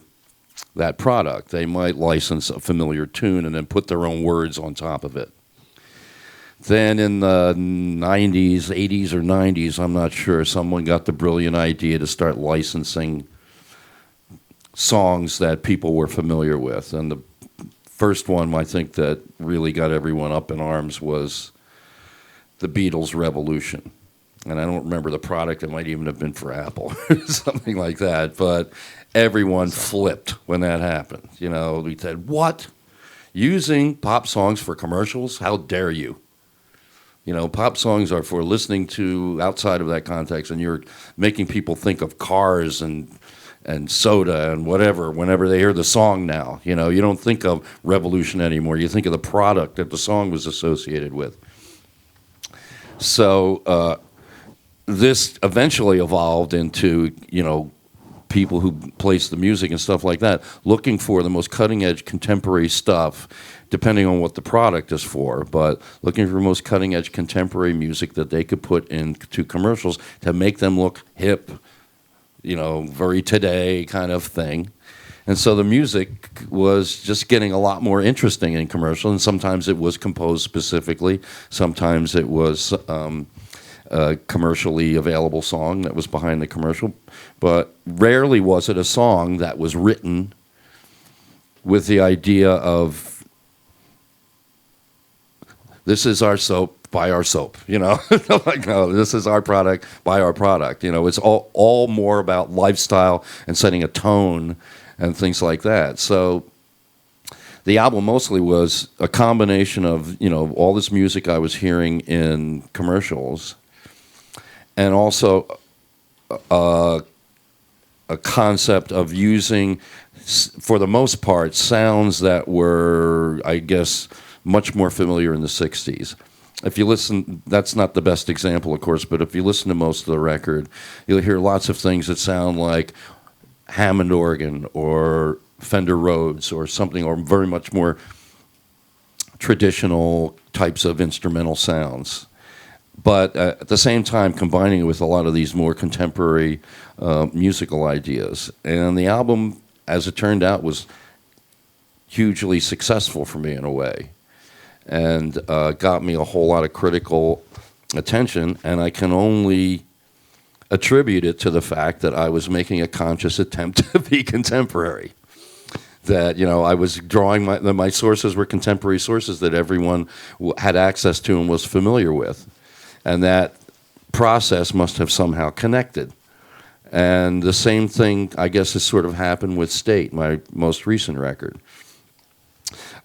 that product. They might license a familiar tune and then put their own words on top of it. Then in the 90s, 80s or 90s, I'm not sure, someone got the brilliant idea to start licensing songs that people were familiar with. And the first one, I think, that really got everyone up in arms was the Beatles' Revolution. And I don't remember the product. It might even have been for Apple or something like that. But everyone flipped when that happened. We said, what? Using pop songs for commercials? How dare you? Pop songs are for listening to outside of that context, and you're making people think of cars and soda and whatever whenever they hear the song now. You don't think of Revolution anymore. You think of the product that the song was associated with. So this eventually evolved into, people who place the music and stuff like that, looking for the most cutting-edge contemporary stuff, depending on what the product is for, but looking for most cutting-edge contemporary music that they could put into commercials to make them look hip, very today kind of thing. And so the music was just getting a lot more interesting in commercials, and sometimes it was composed specifically, sometimes it was a commercially available song that was behind the commercial, but rarely was it a song that was written with the idea of, this is our soap, buy our soap, like, no, this is our product, buy our product. It's all more about lifestyle and setting a tone and things like that. So the album mostly was a combination of, all this music I was hearing in commercials, and also a concept of using, for the most part, sounds that were, I guess, much more familiar in the 60s. If you listen, that's not the best example, of course, but if you listen to most of the record, you'll hear lots of things that sound like Hammond organ or Fender Rhodes or something, or very much more traditional types of instrumental sounds. But at the same time, combining it with a lot of these more contemporary musical ideas. And the album, as it turned out, was hugely successful for me in a way, and got me a whole lot of critical attention, and I can only attribute it to the fact that I was making a conscious attempt to be contemporary. That, I was drawing my sources were contemporary sources that everyone had access to and was familiar with. And that process must have somehow connected. And the same thing, I guess, has sort of happened with State, my most recent record.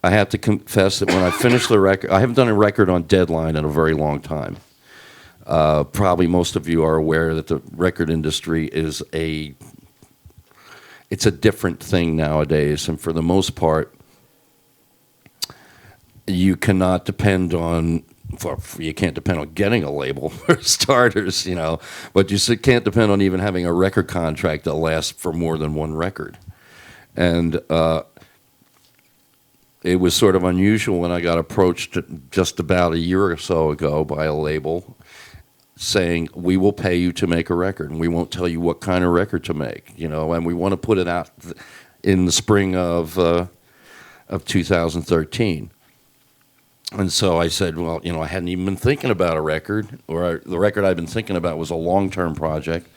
I have to confess that when I finished the record, I haven't done a record on deadline in a very long time. Probably most of you are aware that the record industry is it's a different thing nowadays, and for the most part, you cannot depend on, you can't depend on getting a label for starters, but you can't depend on even having a record contract that lasts for more than one record. And it was sort of unusual when I got approached just about a year or so ago by a label saying, we will pay you to make a record, and we won't tell you what kind of record to make, and we want to put it out in the spring of 2013. And so I said, well, I hadn't even been thinking about a record, or the record I'd been thinking about was a long-term project.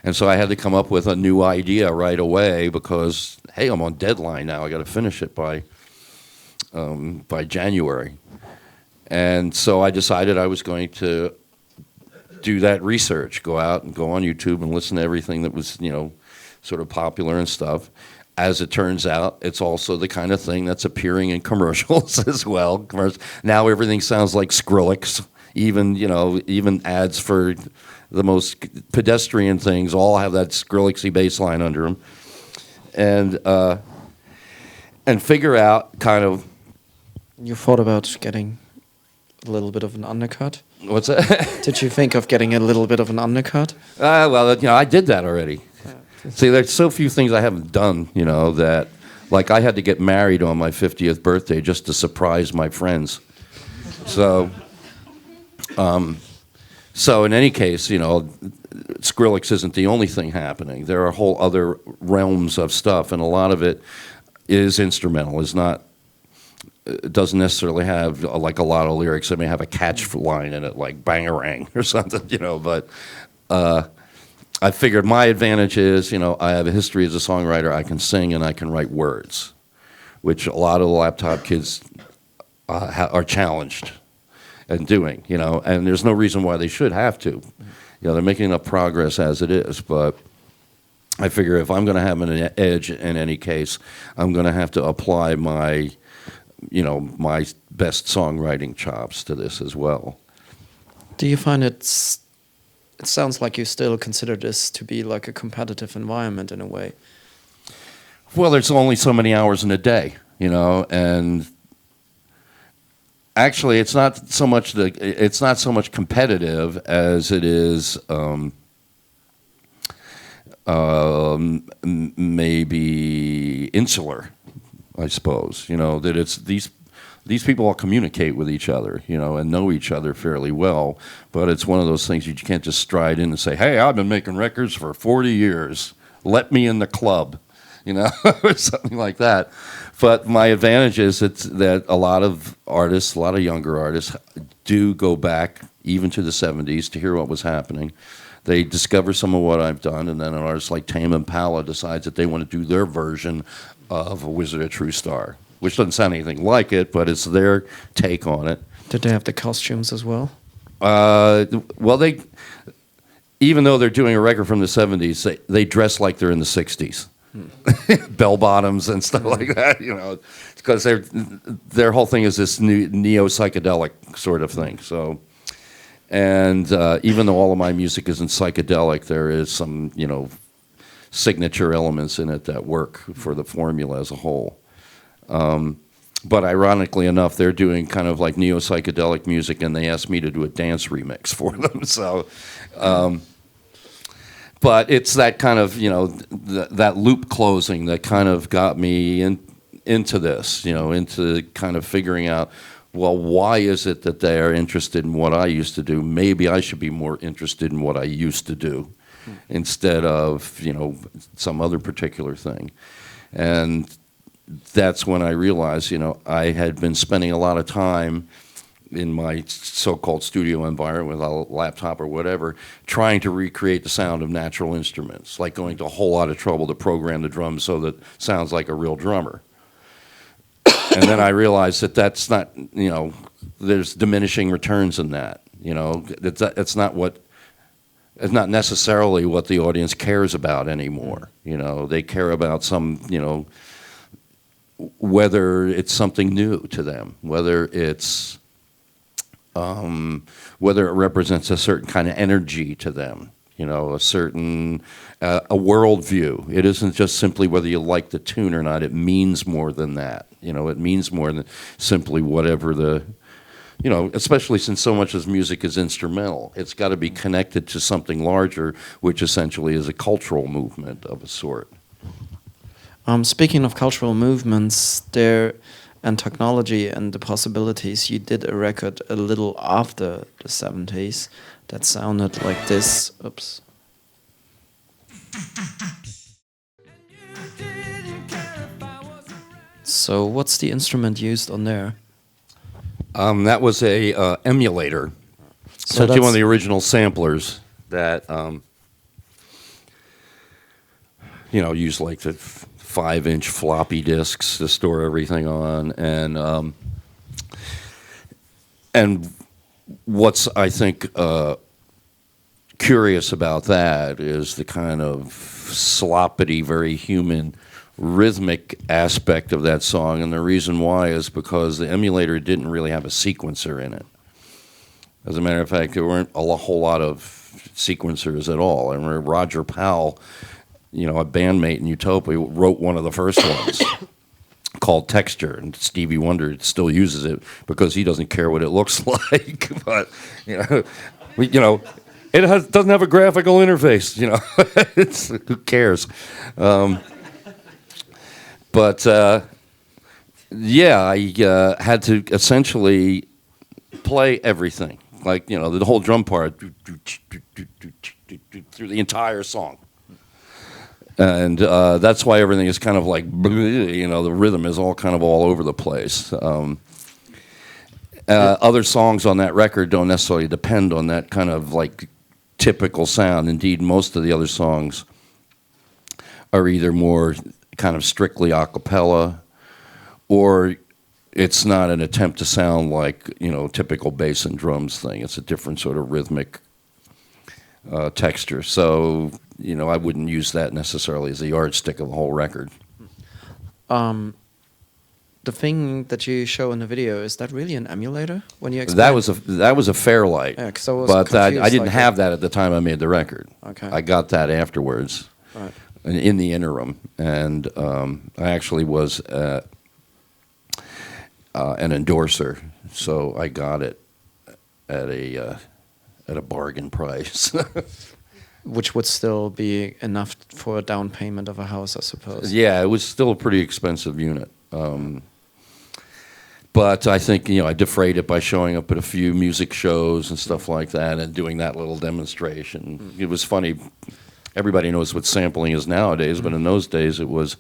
And so I had to come up with a new idea right away because, hey, I'm on deadline now. I got to finish it by January. And so I decided I was going to do that research, go out and go on YouTube and listen to everything that was, sort of popular and stuff. As it turns out, it's also the kind of thing that's appearing in commercials as well. Now everything sounds like Skrillex. Even ads for the most pedestrian things all have that Skrillexy bass line under them. And figure out kind of... You thought about getting a little bit of an undercut? What's that? Did you think of getting a little bit of an undercut? Well, I did that already. See, there's so few things I haven't done, that, like, I had to get married on my 50th birthday just to surprise my friends. So in any case, Skrillex isn't the only thing happening. There are whole other realms of stuff, and a lot of it is instrumental. It doesn't necessarily have, like, a lot of lyrics. It may have a catch line in it, like bangarang or something, but... I figured my advantage is, I have a history as a songwriter. I can sing and I can write words, which a lot of the laptop kids are challenged in doing, and there's no reason why they should have to. They're making enough progress as it is, but I figure if I'm going to have an edge in any case, I'm going to have to apply my best songwriting chops to this as well. Do you find it sounds like you still consider this to be like a competitive environment in a way? Well, there's only so many hours in a day, and Actually, it's not so much competitive as it is maybe insular, I suppose. You know, that it's these people all communicate with each other, you know, and know each other fairly well. But it's one of those things you can't just stride in and say, "Hey, I've been making records for 40 years. Let me in the club," you know, or something like that. But my advantage is that a lot of artists, a lot of younger artists, do go back even to the 70s to hear what was happening. They discover some of what I've done, and then an artist like Tame Impala decides that they want to do their version of A Wizard of True Star, which doesn't sound anything like it, but it's their take on it. Did they have the costumes as well? Well, even though they're doing a record from the 70s, they dress like they're in the 60s. Bell bottoms and stuff like that, you know, because their whole thing is this new neo-psychedelic sort of thing. So, and even though all of my music isn't psychedelic, there is some, you know, signature elements in it that work for the formula as a whole. But ironically enough, they're doing kind of like neo-psychedelic music, and they asked me to do a dance remix for them. So, but it's that kind of, you know, that loop closing that kind of got me into this, you know, into kind of figuring out, well, why is it that they are interested in what I used to do? Maybe I should be more interested in what I used to do instead of, you know, some other particular thing. And that's when I realized, you know, I had been spending a lot of time in my so-called studio environment with a laptop or whatever, trying to recreate the sound of natural instruments, like going to a whole lot of trouble to program the drums so that it sounds like a real drummer. And then I realized that that's not, you know, there's diminishing returns in that. You know, it's not necessarily what the audience cares about anymore. You know, they care about some, you know, whether it's something new to them, whether it represents a certain kind of energy to them, you know, a certain a worldview. It isn't just simply whether you like the tune or not. It means more than that. You know, it means more than simply whatever the, you know, especially since so much of music is instrumental. It's got to be connected to something larger, which essentially is a cultural movement of a sort. Speaking of cultural movements, and technology and the possibilities, you did a record a little after the 70s that sounded like this. Oops. So what's the instrument used on there? That was a emulator. So one of the original samplers that you know, used like the 5-inch floppy disks to store everything on, and what's I think curious about that is the kind of sloppity, very human, rhythmic aspect of that song, and the reason why is because the emulator didn't really have a sequencer in it. As a matter of fact, there weren't a whole lot of sequencers at all. I remember Roger Powell, you know, a bandmate in Utopia, wrote one of the first ones called Texture, and Stevie Wonder still uses it because he doesn't care what it looks like. But you know, it doesn't have a graphical interface. You know, who cares? But yeah, I had to essentially play everything, like, you know, the whole drum part through the entire song. And that's why everything is kind of like, you know, the rhythm is all kind of all over the place. Other songs on that record don't necessarily depend on that kind of like typical sound. Indeed, most of the other songs are either more kind of strictly a cappella, or it's not an attempt to sound like, you know, typical bass and drums thing. It's a different sort of rhythmic texture. So, you know, I wouldn't use that necessarily as a yardstick of the whole record. The thing that you show in the video, is that really an emulator? When you that was a Fairlight, yeah, 'cause I was but I didn't like have that at the time I made the record. Okay. I got that afterwards, right, in the interim, and I actually was an endorser, so I got it at a bargain price. Which would still be enough for a down payment of a house, I suppose. Yeah, it was still a pretty expensive unit. But I think, I defrayed it by showing up at a few music shows and stuff like that and doing that little demonstration. It was funny. Everybody knows what sampling is nowadays, but in those days it was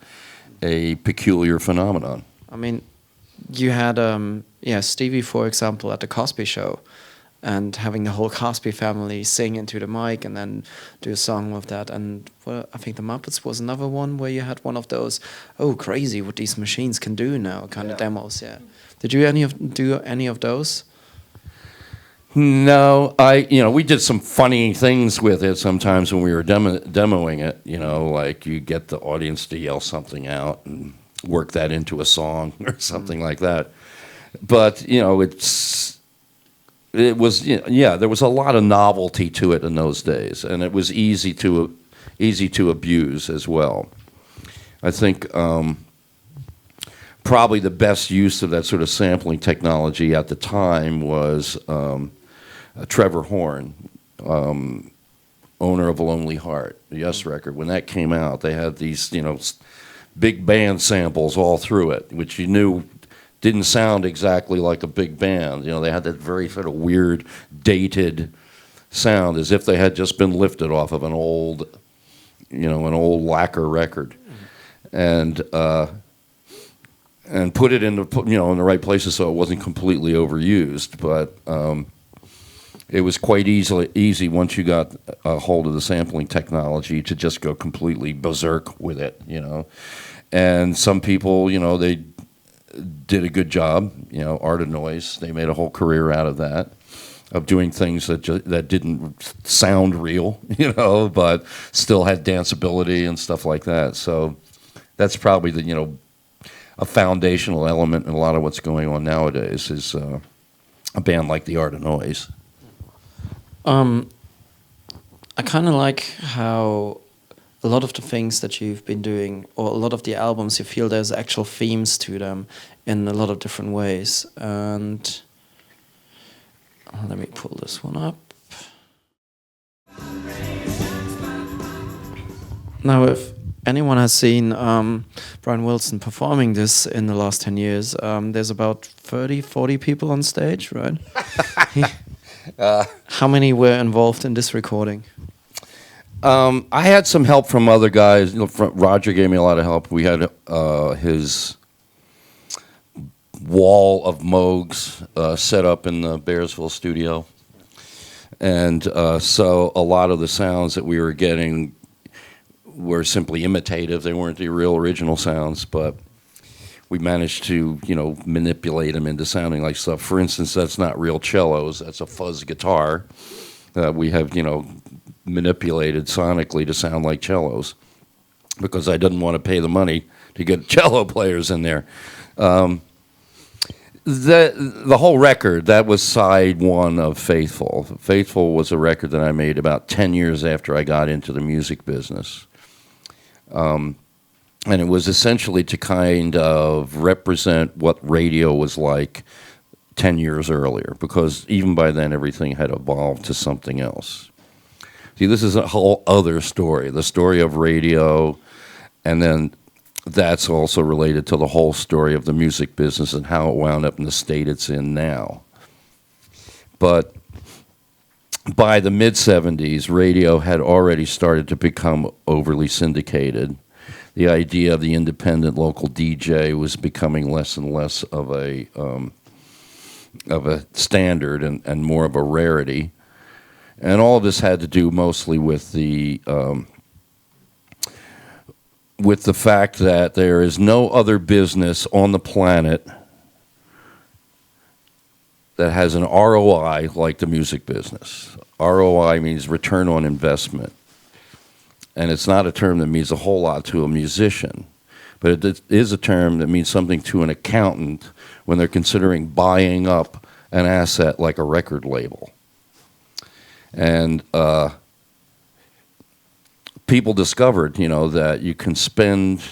a peculiar phenomenon. I mean, you had Stevie, for example, at the Cosby Show, and having the whole Cosby family sing into the mic and then do a song with that. And I think the Muppets was another one where you had one of those, oh, crazy what these machines can do now kind of demos. Yeah. Did you do any of those? No, we did some funny things with it sometimes when we were demoing it. Like you get the audience to yell something out and work that into a song or something like that. But it was there was a lot of novelty to it in those days, and it was easy to abuse as well. I think probably the best use of that sort of sampling technology at the time was Trevor Horn, owner of A Lonely Heart, the Yes record. When that came out, they had these big band samples all through it, which you knew didn't sound exactly like a big band. They had that very sort of weird, dated sound, as if they had just been lifted off of an old lacquer record, and put it in the right places so it wasn't completely overused. But it was quite easy once you got a hold of the sampling technology to just go completely berserk with it. And some people, they did a good job. Art of Noise, they made a whole career out of that, of doing things that didn't sound real, but still had danceability and stuff like that. So that's probably a foundational element in a lot of what's going on nowadays is a band like the Art of Noise. I kind of like how a lot of the things that you've been doing, or a lot of the albums, you feel there's actual themes to them in a lot of different ways. And let me pull this one up. Now, if anyone has seen Brian Wilson performing this in the last 10 years, there's about 30, 40 people on stage, right? How many were involved in this recording? I had some help from other guys. Roger gave me a lot of help. We had his wall of Moogs set up in the Bearsville studio. And so a lot of the sounds that we were getting were simply imitative. They weren't the real original sounds, but we managed to, manipulate them into sounding like stuff. For instance, that's not real cellos. That's a fuzz guitar that we have, manipulated sonically to sound like cellos, because I didn't want to pay the money to get cello players in there. The whole record, that was side one of Faithful. Faithful was a record that I made about 10 years after I got into the music business. And it was essentially to kind of represent what radio was like 10 years earlier, because even by then everything had evolved to something else. See, this is a whole other story, the story of radio, and then that's also related to the whole story of the music business and how it wound up in the state it's in now. But by the mid-'70s, radio had already started to become overly syndicated. The idea of the independent local DJ was becoming less and less of a standard and more of a rarity. And all of this had to do mostly with the fact that there is no other business on the planet that has an ROI like the music business. ROI means return on investment. And it's not a term that means a whole lot to a musician, but it is a term that means something to an accountant when they're considering buying up an asset like a record label. And people discovered, that you can spend,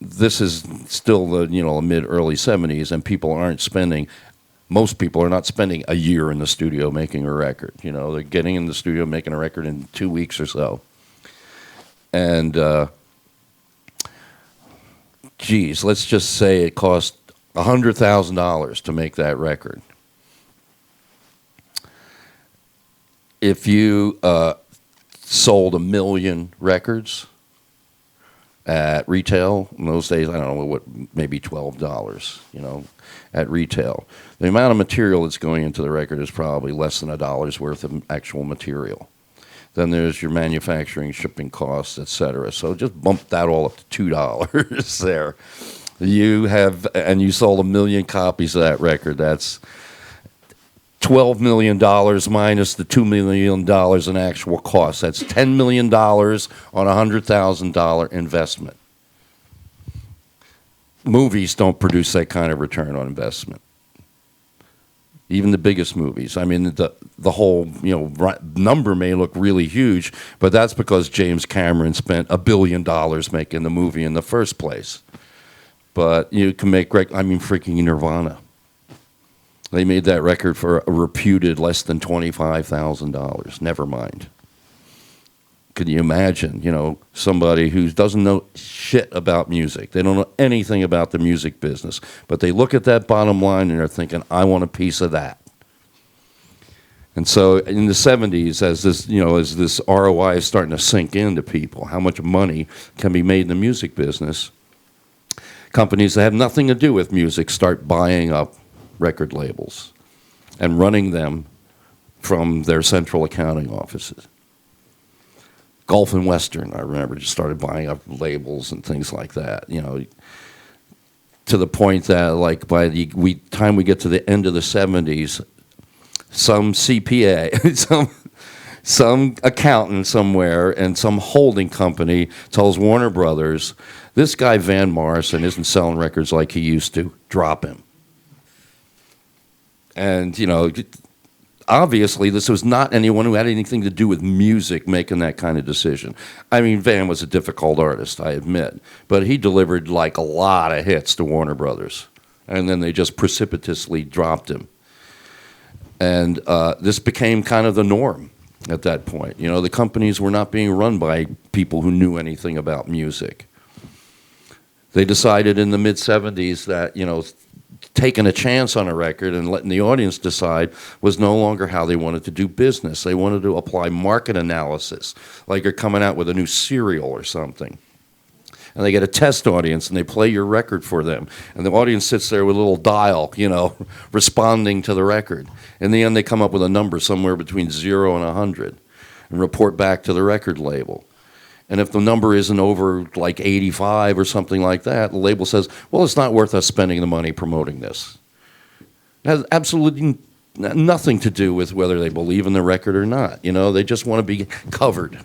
this is still the mid early 70s, and most people are not spending a year in the studio making a record. They're getting in the studio making a record in 2 weeks or so. And geez, let's just say it cost $100,000 to make that record. If you sold 1 million records at retail in those days, I don't know what, maybe $12, at retail. The amount of material that's going into the record is probably less than $1 worth of actual material. Then there's your manufacturing, shipping costs, etc. So just bump that all up to $2 there. And you sold 1 million copies of that record. That's $12 million minus the $2 million in actual costs. That's $10 million on a $100,000 investment. Movies don't produce that kind of return on investment. Even the biggest movies. I mean, the whole number may look really huge, but that's because James Cameron spent $1 billion making the movie in the first place. But you can make freaking Nirvana. They made that record for a reputed less than $25,000. Never mind. Can you imagine, somebody who doesn't know shit about music? They don't know anything about the music business, but they look at that bottom line and they're thinking, I want a piece of that. And so in the 70s, as this ROI is starting to sink into people, how much money can be made in the music business, companies that have nothing to do with music start buying up record labels and running them from their central accounting offices. Gulf and Western, I remember, just started buying up labels and things like that, to the point that, like, by the time we get to the end of the 70s, some CPA, some accountant somewhere and some holding company tells Warner Brothers, this guy Van Morrison isn't selling records like he used to, drop him. And, obviously, this was not anyone who had anything to do with music making that kind of decision. I mean, Van was a difficult artist, I admit, but he delivered like a lot of hits to Warner Brothers, and then they just precipitously dropped him. And this became kind of the norm at that point. The companies were not being run by people who knew anything about music. They decided in the mid-'70s that, taking a chance on a record and letting the audience decide was no longer how they wanted to do business. They wanted to apply market analysis, like you're coming out with a new cereal or something. And they get a test audience and they play your record for them. And the audience sits there with a little dial, responding to the record. In the end, they come up with a number somewhere between 0 and 100 and report back to the record label. And if the number isn't over like 85 or something like that, the label says, well, it's not worth us spending the money promoting this. It has absolutely nothing to do with whether they believe in the record or not. They just want to be covered.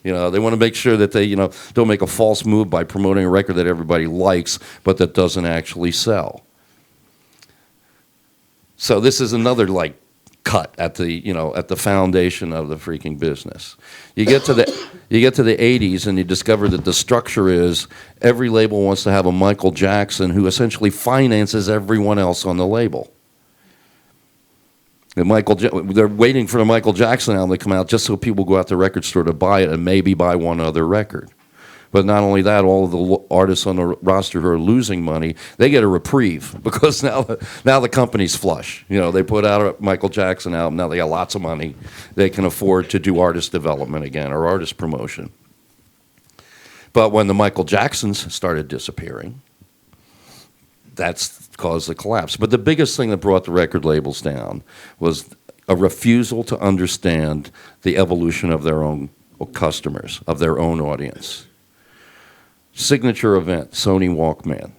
They want to make sure that they, don't make a false move by promoting a record that everybody likes, but that doesn't actually sell. So this is another, cut at the foundation of the freaking business. You get to the 80s and you discover that the structure is every label wants to have a Michael Jackson who essentially finances everyone else on the label. They're waiting for the Michael Jackson album to come out just so people go out to the record store to buy it and maybe buy one other record. But not only that, all of the artists on the roster who are losing money, they get a reprieve because now the company's flush. They put out a Michael Jackson album, now they got lots of money. They can afford to do artist development again or artist promotion. But when the Michael Jacksons started disappearing, that's caused the collapse. But the biggest thing that brought the record labels down was a refusal to understand the evolution of their own customers, of their own audience. Signature event, Sony Walkman.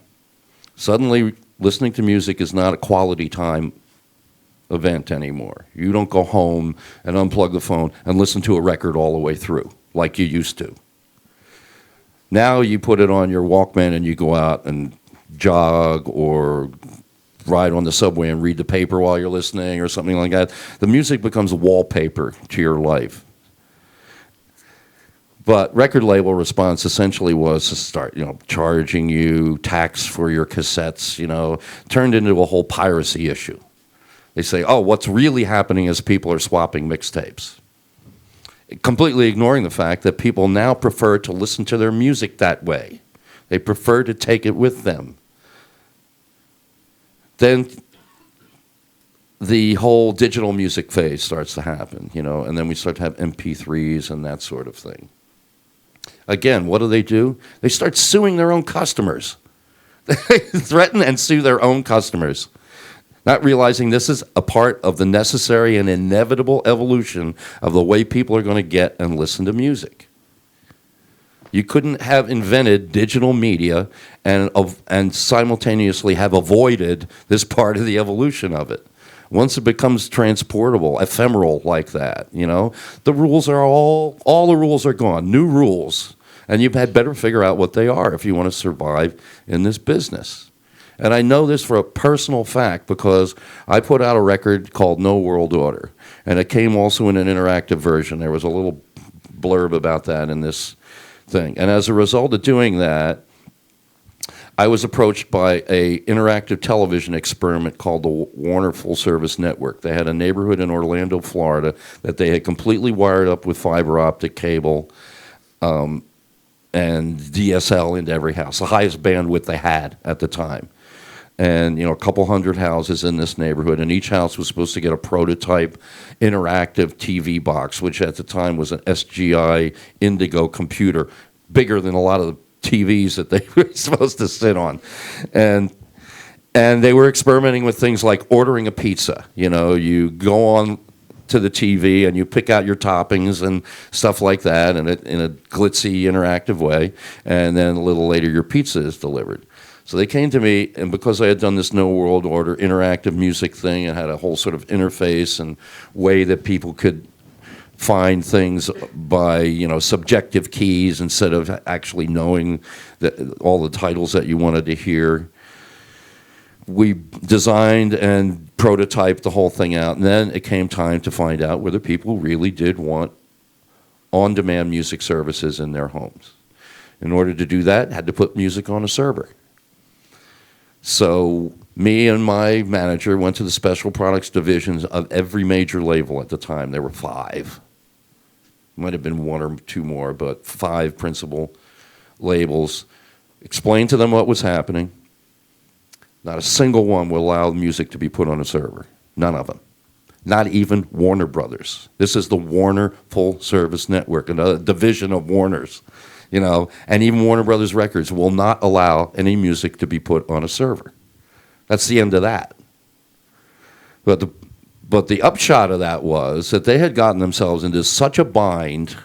Suddenly, listening to music is not a quality time event anymore. You don't go home and unplug the phone and listen to a record all the way through like you used to. Now you put it on your Walkman and you go out and jog or ride on the subway and read the paper while you're listening or something like that. The music becomes wallpaper to your life. But record label response essentially was to start, charging you tax for your cassettes, turned into a whole piracy issue. They say, oh, what's really happening is people are swapping mixtapes. Completely ignoring the fact that people now prefer to listen to their music that way. They prefer to take it with them. Then the whole digital music phase starts to happen, and then we start to have MP3s and that sort of thing. Again, what do? They start suing their own customers. They threaten and sue their own customers, not realizing this is a part of the necessary and inevitable evolution of the way people are going to get and listen to music. You couldn't have invented digital media and simultaneously have avoided this part of the evolution of it. Once it becomes transportable, ephemeral like that, the rules are all the rules are gone, new rules. And you've had better figure out what they are if you want to survive in this business. And I know this for a personal fact because I put out a record called No World Order. And it came also in an interactive version. There was a little blurb about that in this thing. And as a result of doing that, I was approached by an interactive television experiment called the Warner Full Service Network. They had a neighborhood in Orlando, Florida, that they had completely wired up with fiber optic cable and DSL into every house, the highest bandwidth they had at the time. And, a couple hundred houses in this neighborhood, and each house was supposed to get a prototype interactive TV box, which at the time was an SGI Indigo computer, bigger than a lot of the TVs that they were supposed to sit on. And they were experimenting with things like ordering a pizza. You go on to the TV and you pick out your toppings and stuff like that in a glitzy, interactive way, and then a little later your pizza is delivered. So they came to me, and because I had done this No World Order interactive music thing and had a whole sort of interface and way that people could find things by subjective keys instead of actually knowing all the titles that you wanted to hear. We designed and prototyped the whole thing out, and then it came time to find out whether people really did want on-demand music services in their homes. In order to do that, had to put music on a server. So me and my manager went to the special products divisions of every major label at the time. There were 5. Might have been 1 or 2 more, but 5 principal labels. Explained to them what was happening. Not a single one would allow music to be put on a server. None of them. Not even Warner Brothers. This is the Warner Full Service Network, another division of Warner's. And even Warner Brothers Records will not allow any music to be put on a server. That's the end of that. But the upshot of that was that they had gotten themselves into such a bind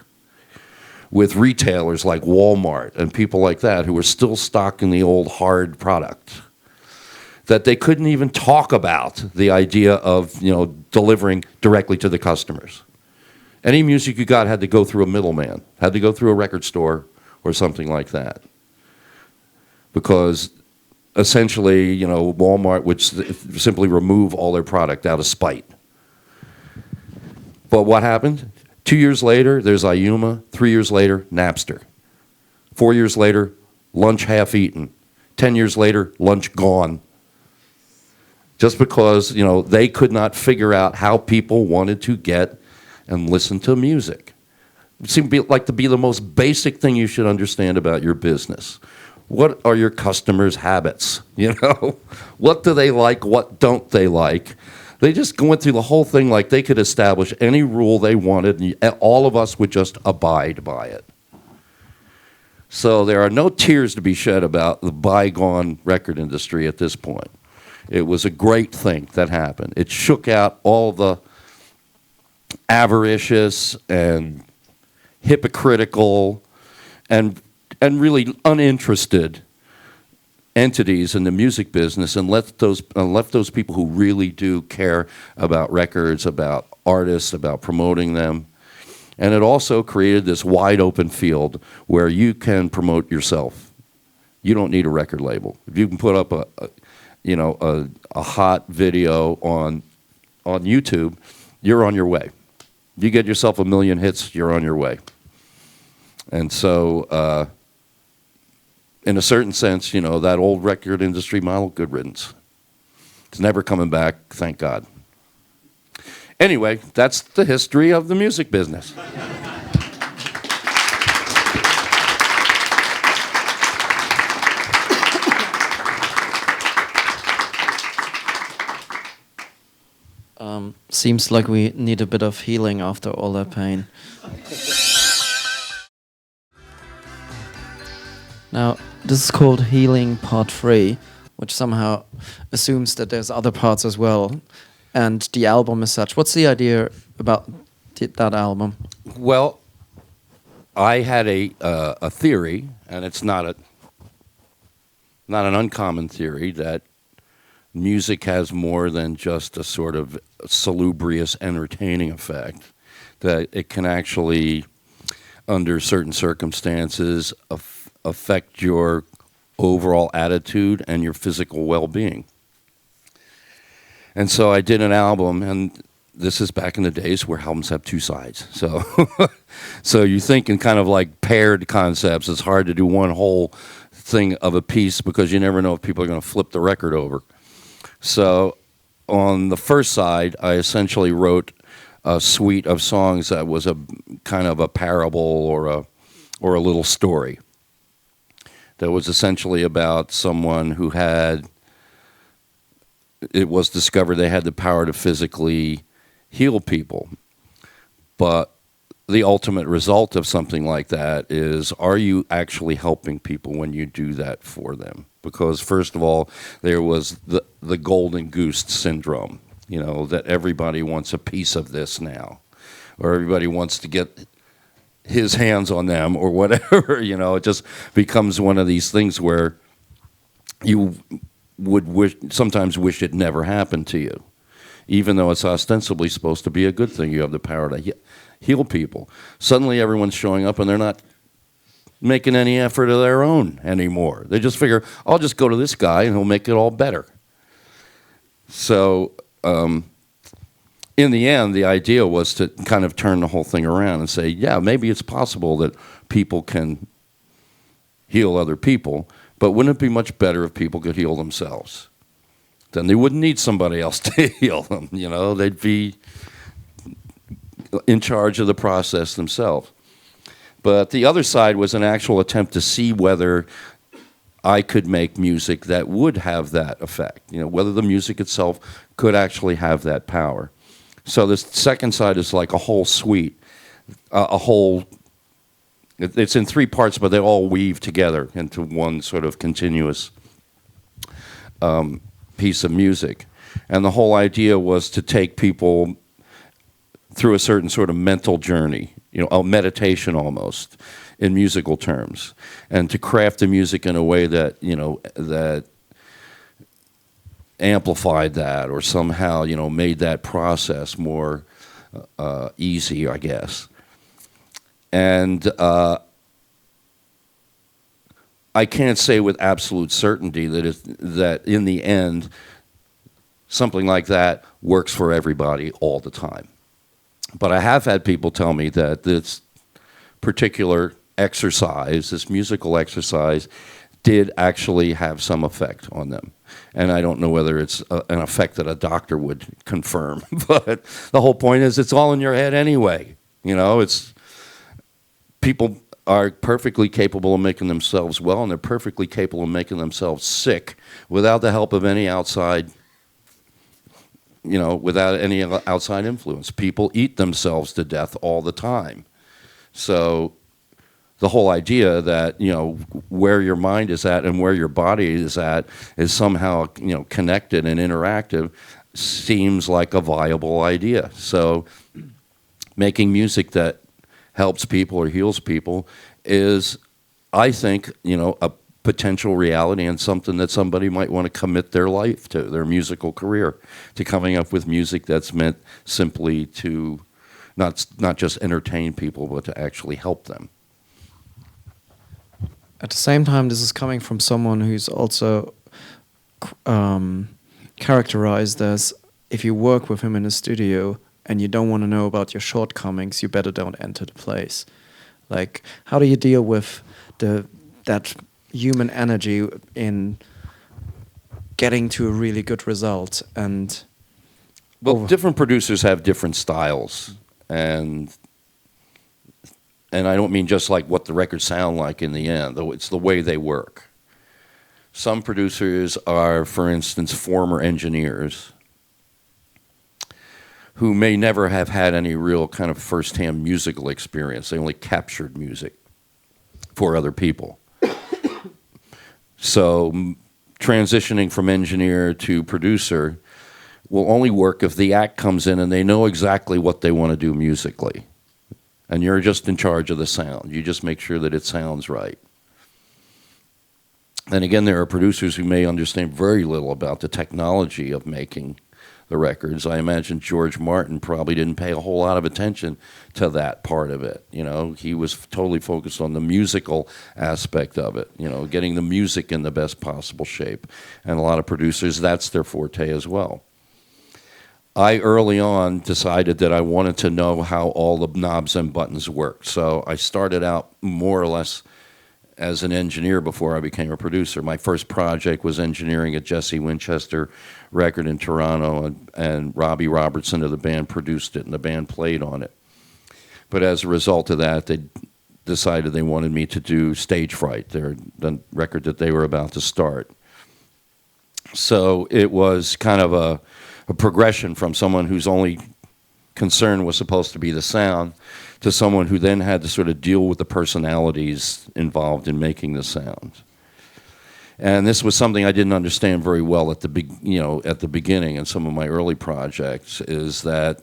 with retailers like Walmart and people like that who were still stocking the old hard product that they couldn't even talk about the idea of delivering directly to the customers. Any music you got had to go through a middleman, had to go through a record store or something like that. Because essentially, Walmart would simply remove all their product out of spite. But what happened? 2 years later, there's IUMA. 3 years later, Napster. 4 years later, lunch half eaten. 10 years later, lunch gone. Just because, they could not figure out how people wanted to get and listen to music. It seemed to be the most basic thing you should understand about your business. What are your customers' habits? What do they like? What don't they like? They just went through the whole thing like they could establish any rule they wanted, and all of us would just abide by it. So there are no tears to be shed about the bygone record industry at this point. It was a great thing that happened. It shook out all the avaricious and hypocritical and really uninterested entities in the music business and left those people who really do care about records, about artists, about promoting them. And it also created this wide open field where you can promote yourself. You don't need a record label. If you can put up a hot video on YouTube, you're on your way. You get yourself 1 million hits, you're on your way. And so, in a certain sense, you know, that old record industry model, good riddance. It's never coming back, thank God. Anyway, that's the history of the music business. Seems like we need a bit of healing after all that pain. Now, this is called Healing Part 3, which somehow assumes that there's other parts as well. And the album is such. What's the idea about that album? Well, I had a theory, and it's not an uncommon theory, that music has more than just a sort of salubrious entertaining effect, that it can actually, under certain circumstances, affect your overall attitude and your physical well-being. And so I did an album, and this is back in the days where albums have two sides. So so you think in kind of like paired concepts. It's hard to do one whole thing of a piece because you never know if people are going to flip the record over. So on the first side, I essentially wrote a suite of songs that was a kind of a parable or a little story that was essentially about someone who had, it was discovered they had the power to physically heal people. But the ultimate result of something like that is, are you actually helping people when you do that for them? Because first of all, there was the golden goose syndrome, you know, that everybody wants a piece of this now, or everybody wants to get his hands on them or whatever, you know. It just becomes one of these things where you would sometimes wish it never happened to you, even though it's ostensibly supposed to be a good thing. You have the power to heal people. Suddenly everyone's showing up and they're not making any effort of their own anymore. They just figure, I'll just go to this guy and he'll make it all better. So in the end, the idea was to kind of turn the whole thing around and say, yeah, maybe it's possible that people can heal other people, but wouldn't it be much better if people could heal themselves? Then they wouldn't need somebody else to heal them, you know? They'd be in charge of the process themselves. But the other side was an actual attempt to see whether I could make music that would have that effect, you know, whether the music itself could actually have that power. So this second side is like a whole suite, it's in three parts, but they all weave together into one sort of continuous piece of music. And the whole idea was to take people through a certain sort of mental journey, you know, a meditation almost, in musical terms, and to craft the music in a way that, you know, that amplified that, or somehow, you know, made that process more easy, I guess. And I can't say with absolute certainty that in the end, something like that works for everybody all the time. But I have had people tell me that this particular exercise, this musical exercise, did actually have some effect on them. And I don't know whether it's an effect that a doctor would confirm, but the whole point is it's all in your head anyway. You know, it's people are perfectly capable of making themselves well, and they're perfectly capable of making themselves sick without the help of any outside, you know, without any outside influence. People eat themselves to death all the time. So the whole idea that, you know, where your mind is at and where your body is at is somehow, you know, connected and interactive seems like a viable idea. So making music that helps people or heals people is, I think, you know, a potential reality and something that somebody might want to commit their life to, their musical career, to coming up with music that's meant simply to not just entertain people, but to actually help them. At the same time, this is coming from someone who's also characterized as, if you work with him in a studio and you don't want to know about your shortcomings, you better don't enter the place. Like, how do you deal with that human energy in getting to a really good result? And well, different producers have different styles, and I don't mean just like what the records sound like in the end, though it's the way they work. Some producers are, for instance, former engineers who may never have had any real kind of first-hand musical experience. They only captured music for other people. So transitioning from engineer to producer will only work if the act comes in and they know exactly what they want to do musically. And you're just in charge of the sound. You just make sure that it sounds right. And again, there are producers who may understand very little about the technology of making the records. I imagine George Martin probably didn't pay a whole lot of attention to that part of it. You know, he was totally focused on the musical aspect of it, you know, getting the music in the best possible shape. And a lot of producers, that's their forte as well. I early on decided that I wanted to know how all the knobs and buttons worked. So I started out more or less as an engineer before I became a producer. My first project was engineering a Jesse Winchester record in Toronto, and Robbie Robertson of the band produced it, and the band played on it. But as a result of that, they decided they wanted me to do Stage Fright, the record that they were about to start. So it was kind of a progression from someone whose only concern was supposed to be the sound to someone who then had to sort of deal with the personalities involved in making the sound. And this was something I didn't understand very well at the beginning in some of my early projects, is that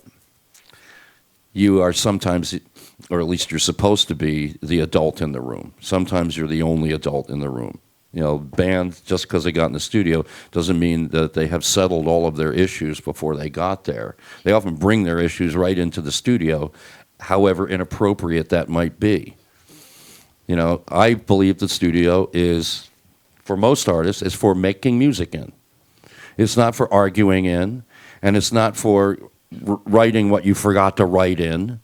you are sometimes, or at least you're supposed to be, the adult in the room. Sometimes you're the only adult in the room. You know, band, just because they got in the studio, doesn't mean that they have settled all of their issues before they got there. They often bring their issues right into the studio, however inappropriate that might be. You know, I believe the studio is, for most artists, is for making music in. It's not for arguing in, and it's not for writing what you forgot to write in.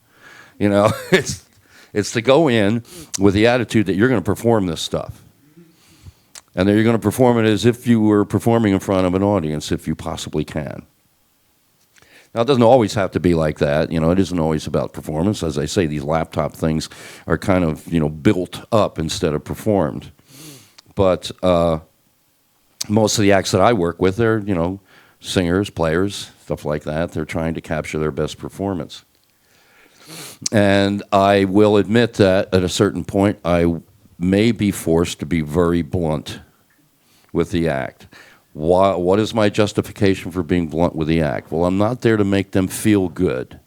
You know, it's to go in with the attitude that you're going to perform this stuff. And that you're going to perform it as if you were performing in front of an audience, if you possibly can. Now, it doesn't always have to be like that. You know, it isn't always about performance. As I say, these laptop things are kind of, you know, built up instead of performed. But most of the acts that I work with, they're, you know, singers, players, stuff like that. They're trying to capture their best performance. And I will admit that at a certain point, I may be forced to be very blunt with the act. What is my justification for being blunt with the act? Well, I'm not there to make them feel good.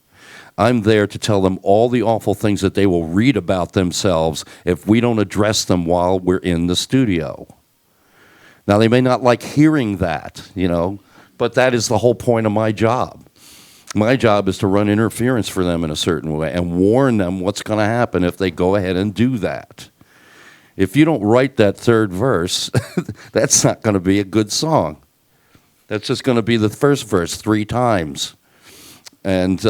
I'm there to tell them all the awful things that they will read about themselves if we don't address them while we're in the studio. Now, they may not like hearing that, you know, but that is the whole point of my job. My job is to run interference for them in a certain way and warn them what's going to happen if they go ahead and do that. If you don't write that third verse, that's not going to be a good song. That's just going to be the first verse 3 times. And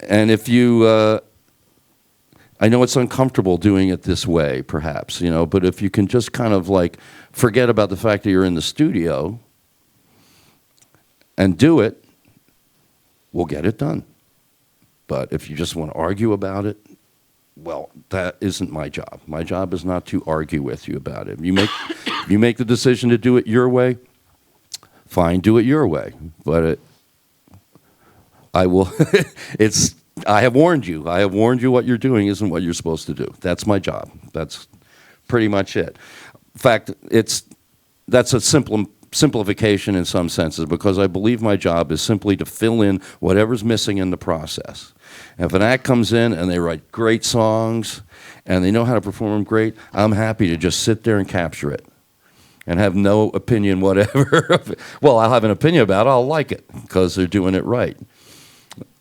if you, I know it's uncomfortable doing it this way, perhaps, you know, but if you can just kind of like forget about the fact that you're in the studio and do it, we'll get it done. But if you just want to argue about it, well, that isn't my job. My job is not to argue with you about it. You make the decision to do it your way, fine, do it your way. But I will. I have warned you. I have warned you what you're doing isn't what you're supposed to do. That's my job. That's pretty much it. In fact, that's a simplification in some senses, because I believe my job is simply to fill in whatever's missing in the process. If an act comes in and they write great songs and they know how to perform them great, I'm happy to just sit there and capture it and have no opinion whatever. Well, I'll have an opinion about it. I'll like it because they're doing it right.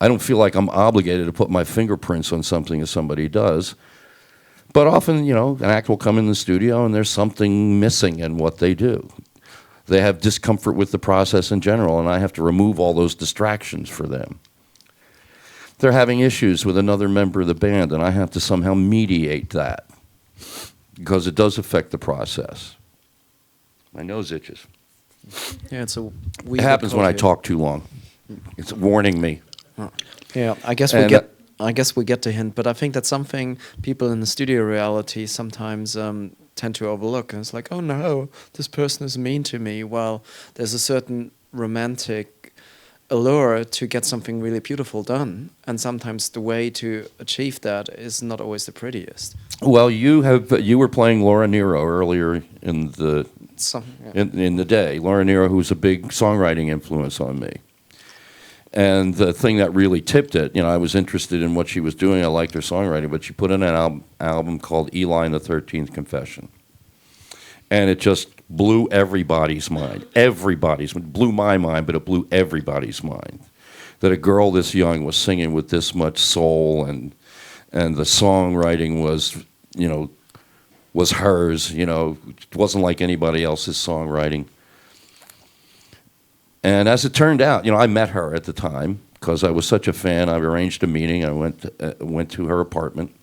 I don't feel like I'm obligated to put my fingerprints on something as somebody does. But often, you know, an act will come in the studio and there's something missing in what they do. They have discomfort with the process in general, and I have to remove all those distractions for them. they're having issues with another member of the band, and I have to somehow mediate that because it does affect the process. My nose itches. Yeah, it's a It weird happens when I here. talk too long. It's warning me. Yeah, I guess we And, get. I guess we get the hint, but I think that's something people in the studio reality sometimes tend to overlook. And it's like, oh no, this person is mean to me. Well, there's a certain romantic allure to get something really beautiful done, and sometimes the way to achieve that is not always the prettiest. Well, you were playing Laura Nero earlier in the in the day. Laura Nero, who's a big songwriting influence on me. And the thing that really tipped it, I was interested in what she was doing. I liked her songwriting, but she put in an album called Eli and the 13th Confession. And it just blew everybody's mind. Blew my mind, but it blew everybody's mind. That a girl this young was singing with this much soul, and the songwriting was, was hers. It wasn't like anybody else's songwriting. And as it turned out, I met her at the time because I was such a fan. I arranged a meeting. I went to her apartment,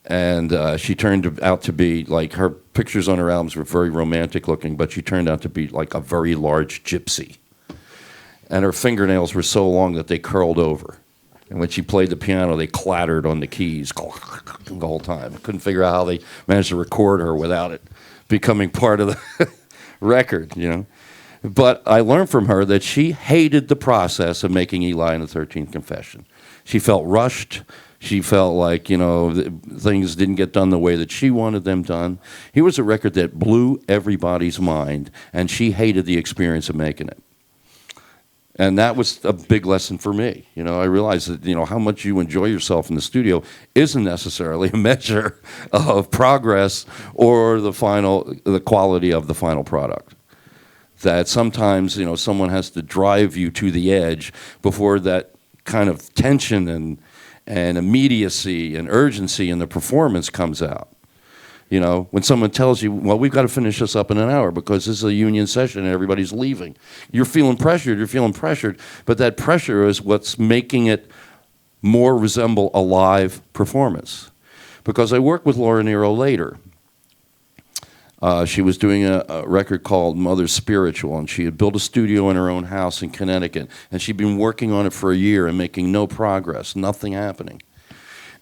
and she turned out to be like, her pictures on her albums were very romantic looking, but she turned out to be like a very large gypsy. And her fingernails were so long that they curled over. And when she played the piano, they clattered on the keys the whole time. I couldn't figure out how they managed to record her without it becoming part of the record, But I learned from her that she hated the process of making Eli and the 13th Confession. She felt rushed. She felt like, things didn't get done the way that she wanted them done. Here was a record that blew everybody's mind, and she hated the experience of making it. And that was a big lesson for me. I realized that, how much you enjoy yourself in the studio isn't necessarily a measure of progress or the quality of the final product. That sometimes, someone has to drive you to the edge before that kind of tension and immediacy and urgency in the performance comes out. When someone tells you, well, we've got to finish this up in an hour because this is a union session and everybody's leaving. You're feeling pressured, but that pressure is what's making it more resemble a live performance. Because I worked with Laura Nero later. She was doing a record called Mother Spiritual, and she had built a studio in her own house in Connecticut, and she'd been working on it for a year and making no progress, nothing happening.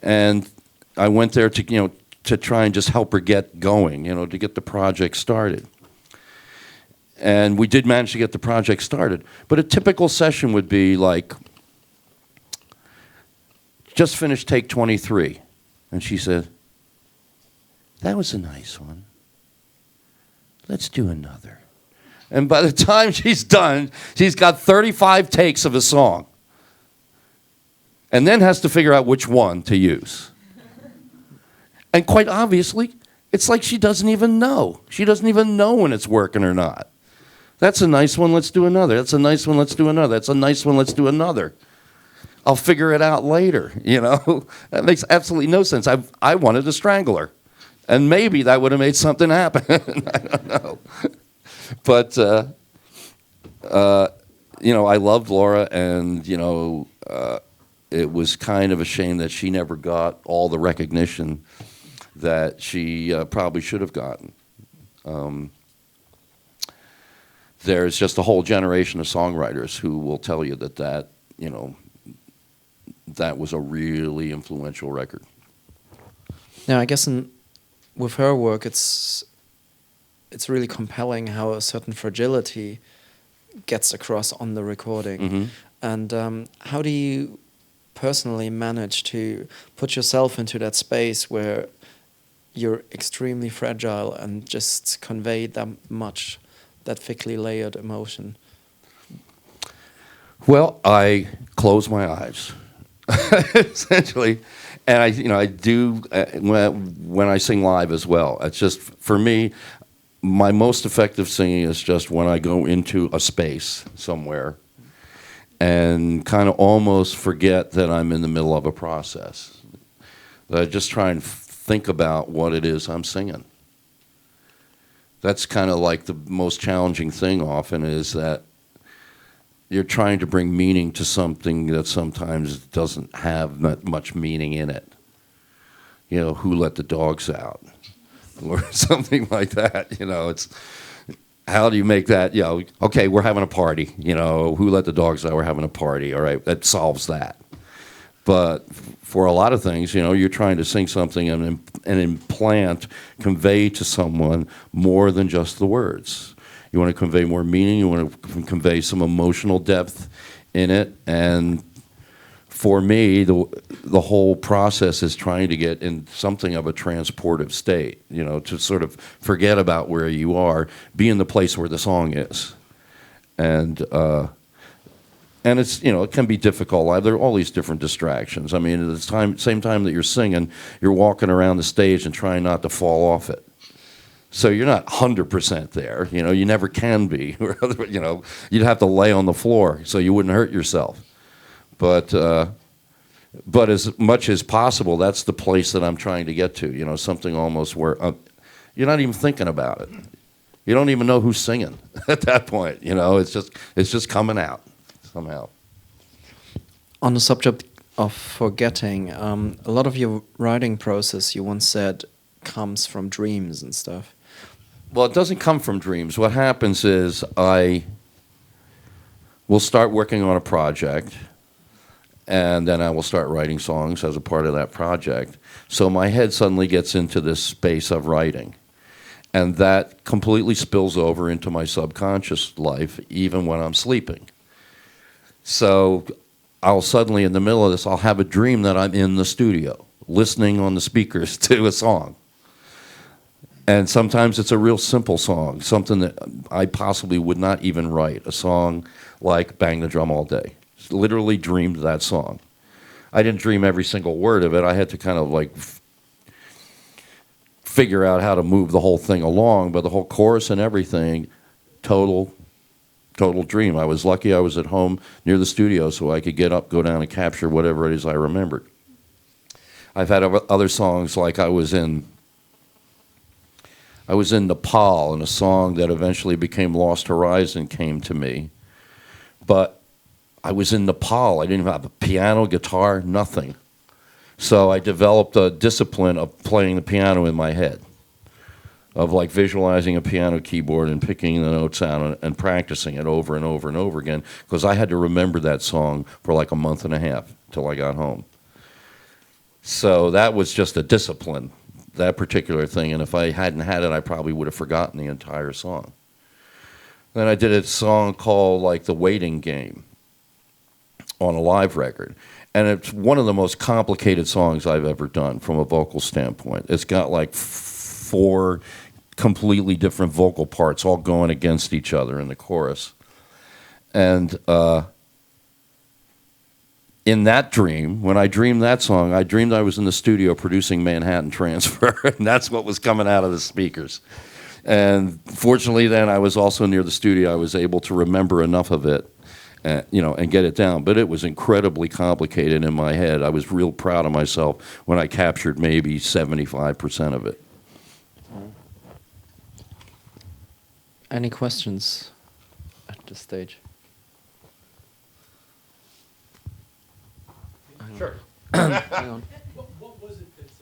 And I went there to try and just help her get going, to get the project started. And we did manage to get the project started. But a typical session would be like, just finished take 23. And she said, that was a nice one. Let's do another. And by the time she's done, she's got 35 takes of a song. And then has to figure out which one to use. And quite obviously, it's like she doesn't even know. She doesn't even know when it's working or not. That's a nice one, let's do another. That's a nice one, let's do another. That's a nice one, let's do another. I'll figure it out later, That makes absolutely no sense. I wanted to strangle her. And maybe that would have made something happen. I don't know. But, I loved Laura, and, it was kind of a shame that she never got all the recognition that she probably should have gotten. There's just a whole generation of songwriters who will tell you that that was a really influential record. Now, I guess with her work, it's really compelling how a certain fragility gets across on the recording. Mm-hmm. And how do you personally manage to put yourself into that space where you're extremely fragile and just convey that thickly layered emotion? Well, I close my eyes, essentially, and I do when I sing live as well. It's just, for me, my most effective singing is just when I go into a space somewhere and kind of almost forget that I'm in the middle of a process. I just try and think about what it is I'm singing. That's kind of like the most challenging thing often, is that you're trying to bring meaning to something that sometimes doesn't have that much meaning in it. You know, who let the dogs out? Or something like that. You know, it's, how do you make that, you know, okay, we're having a party. You know, who let the dogs out? We're having a party. All right, that solves that. But for a lot of things, you know, you're trying to sing something and implant, convey to someone more than just the words. You want to convey more meaning. You want to convey some emotional depth in it. And for me, the whole process is trying to get in something of a transportive state, you know, to sort of forget about where you are, be in the place where the song is. And it's, you know, it can be difficult. There are all these different distractions. I mean, at the same time that you're singing, you're walking around the stage and trying not to fall off it. So you're not 100% there. You know, you never can be. You know, you'd have to lay on the floor so you wouldn't hurt yourself. But as much as possible, that's the place that I'm trying to get to. You know, something almost where you're not even thinking about it. You don't even know who's singing at that point. You know, it's just coming out somehow. On the subject of forgetting, a lot of your writing process, you once said, comes from dreams and stuff. Well, it doesn't come from dreams. What happens is I will start working on a project, and then I will start writing songs as a part of that project. So my head suddenly gets into this space of writing. And that completely spills over into my subconscious life, even when I'm sleeping. So I'll suddenly, in the middle of this, I'll have a dream that I'm in the studio, listening on the speakers to a song. And sometimes it's a real simple song, something that I possibly would not even write, a song like Bang the Drum All Day. Literally dreamed that song. I didn't dream every single word of it. I had to kind of like figure out how to move the whole thing along, but the whole chorus and everything, total dream. I was lucky I was at home near the studio so I could get up, go down and capture whatever it is I remembered. I've had other songs like I was in Nepal, and a song that eventually became Lost Horizon came to me. But I was in Nepal. I didn't even have a piano, guitar, nothing. So I developed a discipline of playing the piano in my head, of like visualizing a piano keyboard and picking the notes out and practicing it over and over and over again, because I had to remember that song for like a month and a half till I got home. So that was just a discipline, that particular thing, and if I hadn't had it, I probably would have forgotten the entire song. Then I did a song called like The Waiting Game on a live record, and it's one of the most complicated songs I've ever done from a vocal standpoint. It's got like 4 completely different vocal parts all going against each other in the chorus. And in that dream, when I dreamed that song, I dreamed I was in the studio producing Manhattan Transfer, and that's what was coming out of the speakers. And fortunately then I was also near the studio. I was able to remember enough of it, you know, and get it down. But it was incredibly complicated in my head. I was real proud of myself when I captured maybe 75% of it. Any questions at this stage? Sure. Hang on. What was it that's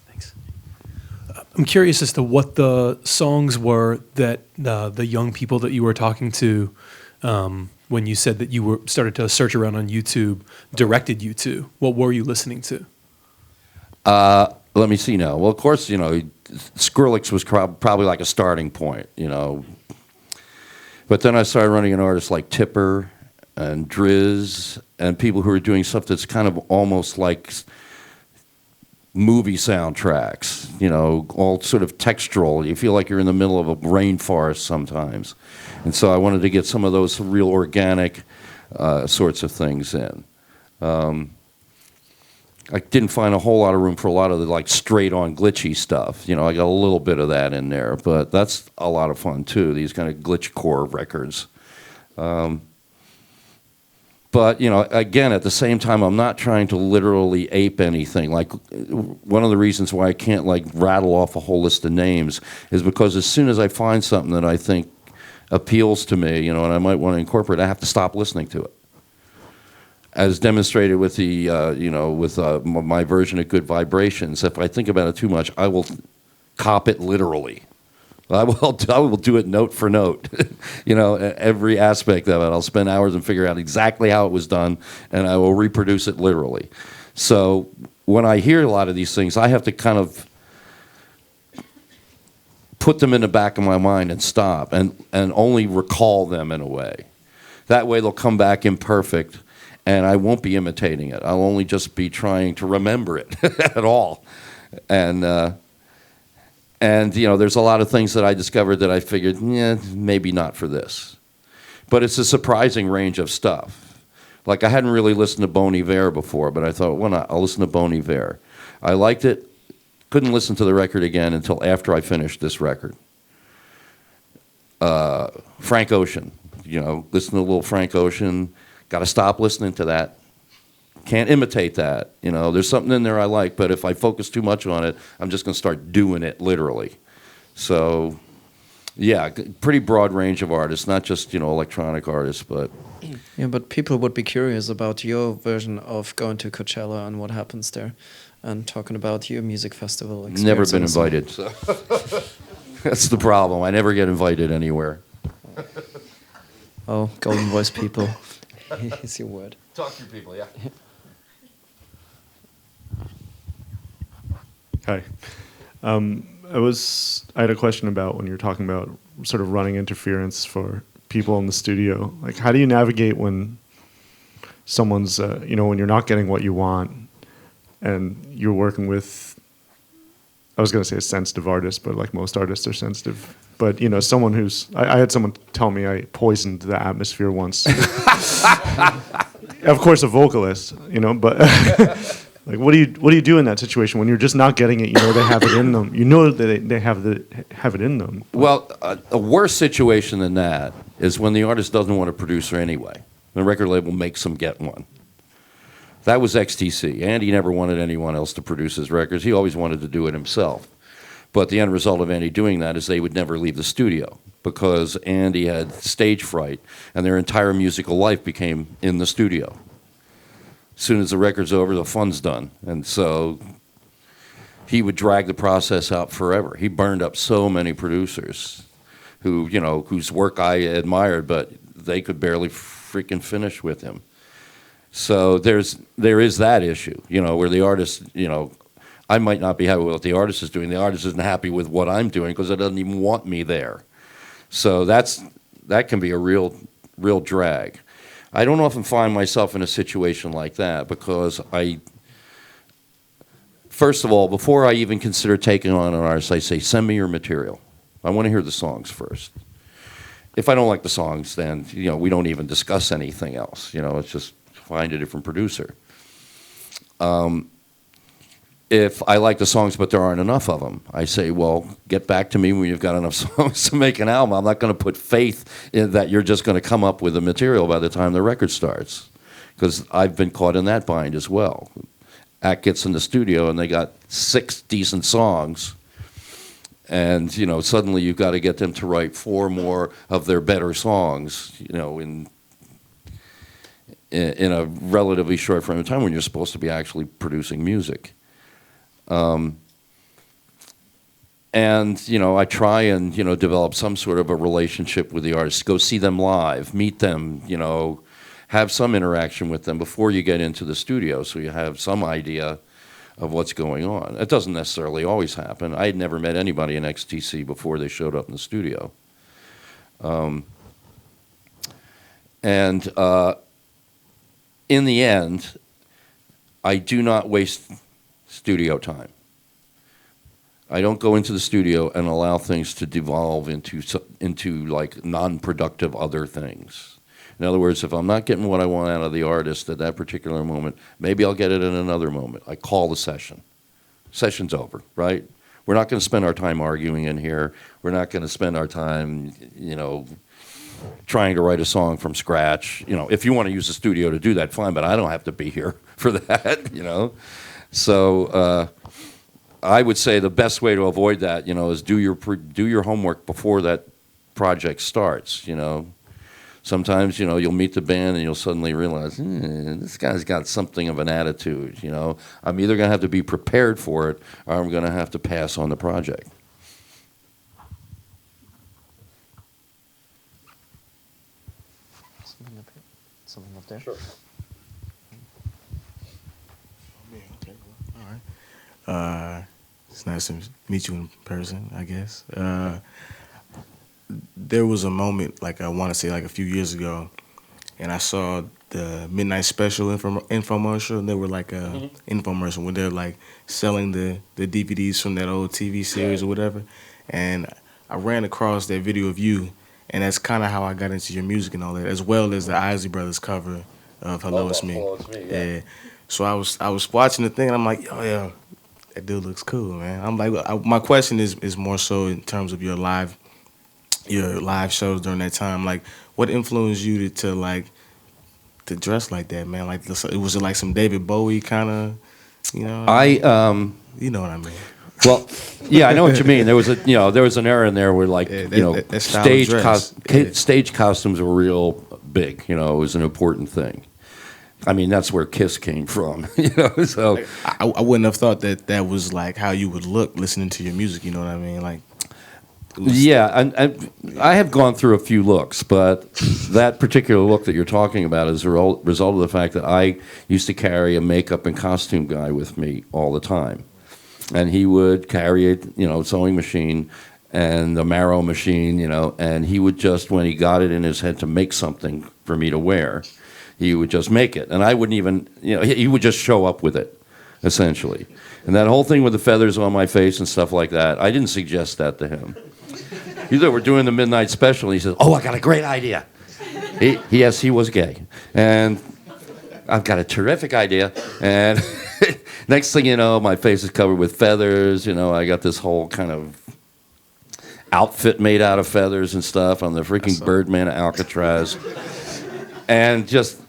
Thanks. I'm curious as to what the songs were that the young people that you were talking to, when you said that you started to search around on YouTube, directed you to. What were you listening to? Let me see now. Well, of course, you know, Skrillex was probably like a starting point, you know. But then I started running an artist like Tipper and Drizz and people who are doing stuff that's kind of almost like movie soundtracks, you know, all sort of textural. You feel like you're in the middle of a rainforest sometimes. And so I wanted to get some of those real organic sorts of things in. I didn't find a whole lot of room for a lot of the like straight-on glitchy stuff. You know, I got a little bit of that in there, but that's a lot of fun too. These kind of glitchcore records. But But, you know, again, at the same time, I'm not trying to literally ape anything. Like, one of the reasons why I can't, like, rattle off a whole list of names is because as soon as I find something that I think appeals to me, you know, and I might want to incorporate, I have to stop listening to it. As demonstrated with the, you know, with my version of Good Vibrations, if I think about it too much, I will cop it literally. I will do it note for note, you know, every aspect of it. I'll spend hours and figure out exactly how it was done, and I will reproduce it literally. So when I hear a lot of these things, I have to kind of put them in the back of my mind and stop and only recall them in a way. That way they'll come back imperfect, and I won't be imitating it. I'll only just be trying to remember it at all. And, you know, there's a lot of things that I discovered that I figured, yeah, maybe not for this. But it's a surprising range of stuff. Like, I hadn't really listened to Bon Iver before, but I thought, well, not? I'll listen to Bon Iver. I liked it. Couldn't listen to the record again until after I finished this record. Frank Ocean. You know, listen to a little Frank Ocean. Got to stop listening to that. Can't imitate that. You know, there's something in there I like, but if I focus too much on it, I'm just going to start doing it literally. So, yeah, pretty broad range of artists, not just, you know, electronic artists, but... Yeah, but people would be curious about your version of going to Coachella and what happens there, and talking about your music festival experience. Never been invited. So. That's the problem. I never get invited anywhere. Oh, Golden Voice people. Here's your word. Talk to your people, yeah. Hi. I had a question about when you're talking about sort of running interference for people in the studio. Like, how do you navigate when someone's, you know, when you're not getting what you want and you're working with, I was going to say a sensitive artist, but like most artists are sensitive. But, you know, someone who's, I had someone tell me I poisoned the atmosphere once. Of course, a vocalist, you know, but... Like, what do you do in that situation when you're just not getting it? You know they have it in them. You know that they have it in them. Well, a worse situation than that is when the artist doesn't want a producer anyway. The record label makes them get one. That was XTC. Andy never wanted anyone else to produce his records. He always wanted to do it himself. But the end result of Andy doing that is they would never leave the studio because Andy had stage fright, and their entire musical life became in the studio. As soon as the record's over, the fun's done. And so he would drag the process out forever. He burned up so many producers who, you know, whose work I admired, but they could barely freaking finish with him. So there is that issue, you know, where the artist, you know, I might not be happy with what the artist is doing. The artist isn't happy with what I'm doing because it doesn't even want me there. So that can be a real drag. I don't often find myself in a situation like that because first of all, before I even consider taking on an artist, I say, send me your material. I want to hear the songs first. If I don't like the songs, then, you know, we don't even discuss anything else. You know, it's just find a different producer. If I like the songs but there aren't enough of them, I say, well, get back to me when you've got enough songs to make an album. I'm not going to put faith in that you're just going to come up with the material by the time the record starts, because I've been caught in that bind as well. Act gets in the studio and they got 6 decent songs, and, you know, suddenly you've got to get them to write 4 more of their better songs, you know, in a relatively short frame of time when you're supposed to be actually producing music. And, you know, I try and, you know, develop some sort of a relationship with the artists. Go see them live, meet them, you know, have some interaction with them before you get into the studio so you have some idea of what's going on. It doesn't necessarily always happen. I had never met anybody in XTC before they showed up in the studio. In the end, I do not waste studio time. I don't go into the studio and allow things to devolve into like non-productive other things. In other words, if I'm not getting what I want out of the artist at that particular moment, maybe I'll get it in another moment. I call the session. Session's over, right? We're not going to spend our time arguing in here. We're not going to spend our time, you know, trying to write a song from scratch. You know, if you want to use the studio to do that, fine, but I don't have to be here for that, you know. So I would say the best way to avoid that, you know, is do your homework before that project starts, you know. Sometimes, you know, you'll meet the band and you'll suddenly realize, this guy's got something of an attitude, you know. I'm either going to have to be prepared for it or I'm going to have to pass on the project. Something up there? Sure. All right. It's nice to meet you in person, I guess. There was a moment, like I want to say like a few years ago, and I saw the Midnight Special infomercial, and they were like a infomercial where they're like selling the DVDs from that old TV series or whatever. And I ran across that video of you, and that's kind of how I got into your music and all that, as well as the Isley Brothers cover of Hello, It's Me. Hello, It's Me, yeah. So I was watching the thing, and I'm like, oh yeah, that dude looks cool, man. I'm like, my question is more so in terms of your live shows during that time. Like, what influenced you to dress like that, man? Like, was it like some David Bowie kind of, you know? You know what I mean. Well, yeah, I know what you mean. There was an era in there where, like, stage costumes were real big. You know, it was an important thing. I mean, that's where Kiss came from. You know, so I wouldn't have thought that was like how you would look listening to your music. You know what I mean? Like, yeah, and I have gone through a few looks, but that particular look that you're talking about is a result of the fact that I used to carry a makeup and costume guy with me all the time. And he would carry a sewing machine and a marrow machine, you know, and he would just, when he got it in his head to make something for me to wear, he would just make it. And I wouldn't even, you know, he would just show up with it, essentially. And that whole thing with the feathers on my face and stuff like that, I didn't suggest that to him. He said, we're doing the Midnight Special, and he says, oh, I got a great idea. Yes, he was gay. And I've got a terrific idea. And next thing you know, my face is covered with feathers. You know, I got this whole kind of outfit made out of feathers and stuff. I'm the freaking Birdman of Alcatraz. And just,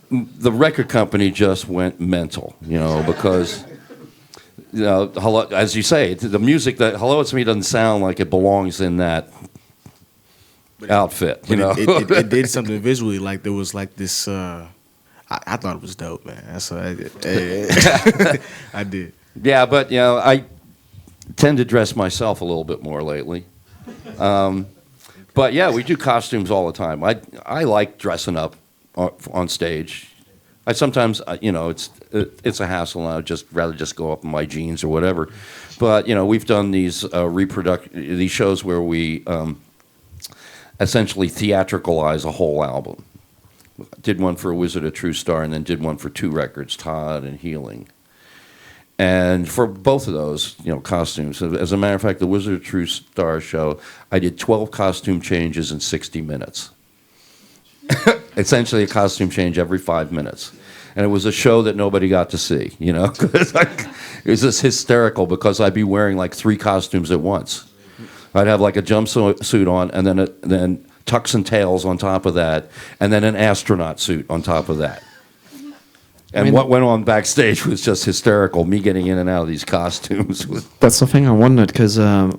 the record company just went mental, you know, because... You know, hello, as you say, the music that Hello, It's Me doesn't sound like it belongs in that outfit. You know, it did something visually. Like there was like this. I thought it was dope, man. That's what I did. I did. Yeah, but you know, I tend to dress myself a little bit more lately. But yeah, we do costumes all the time. I like dressing up on stage. I sometimes, you know, it's a hassle, and I'd rather just go up in my jeans or whatever. But you know, we've done these these shows where we essentially theatricalize a whole album. Did one for A Wizard, a True Star, and then did one for 2 records, Todd and Healing. And for both of those, you know, costumes. As a matter of fact, the Wizard, a True Star show, I did 12 costume changes in 60 minutes. Essentially a costume change every 5 minutes. And it was a show that nobody got to see, you know. It was just hysterical because I'd be wearing like 3 costumes at once. I'd have like a jumpsuit on and then tux and tails on top of that and then an astronaut suit on top of that. And what went on backstage was just hysterical, me getting in and out of these costumes. That's the thing I wondered, because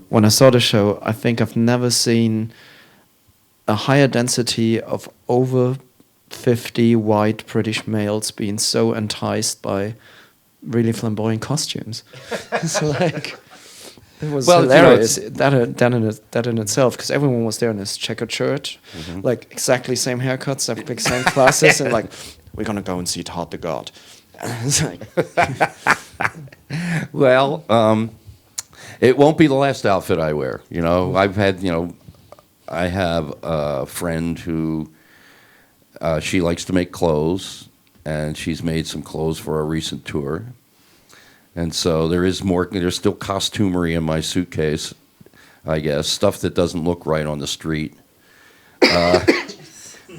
when I saw the show, I think I've never seen a higher density of over 50 white British males being so enticed by really flamboyant costumes. So like, it was hilarious, you know, that in itself, because everyone was there in this checkered shirt, like exactly same haircuts, exactly same classes, and like, we're gonna go and see Todd the God. It's like, well, it won't be the last outfit I wear. You know, I have a friend who she likes to make clothes, and she's made some clothes for a recent tour. And so there's still costumery in my suitcase, I guess, stuff that doesn't look right on the street.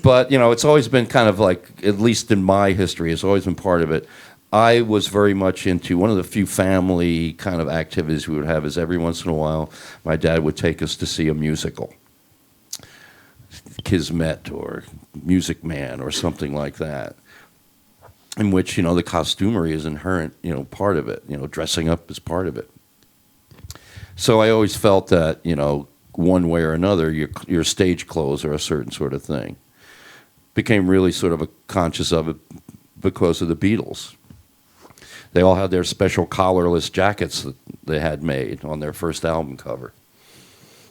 But, you know, it's always been kind of like, at least in my history, it's always been part of it. I was very much into, one of the few family kind of activities we would have is every once in a while, my dad would take us to see a musical. Kismet or Music Man or something like that, in which, you know, the costumery is inherent, you know, part of it. You know, dressing up is part of it. So I always felt that, you know, one way or another, your stage clothes are a certain sort of thing. Became really sort of conscious of it because of the Beatles. They all had their special collarless jackets that they had made on their first album cover.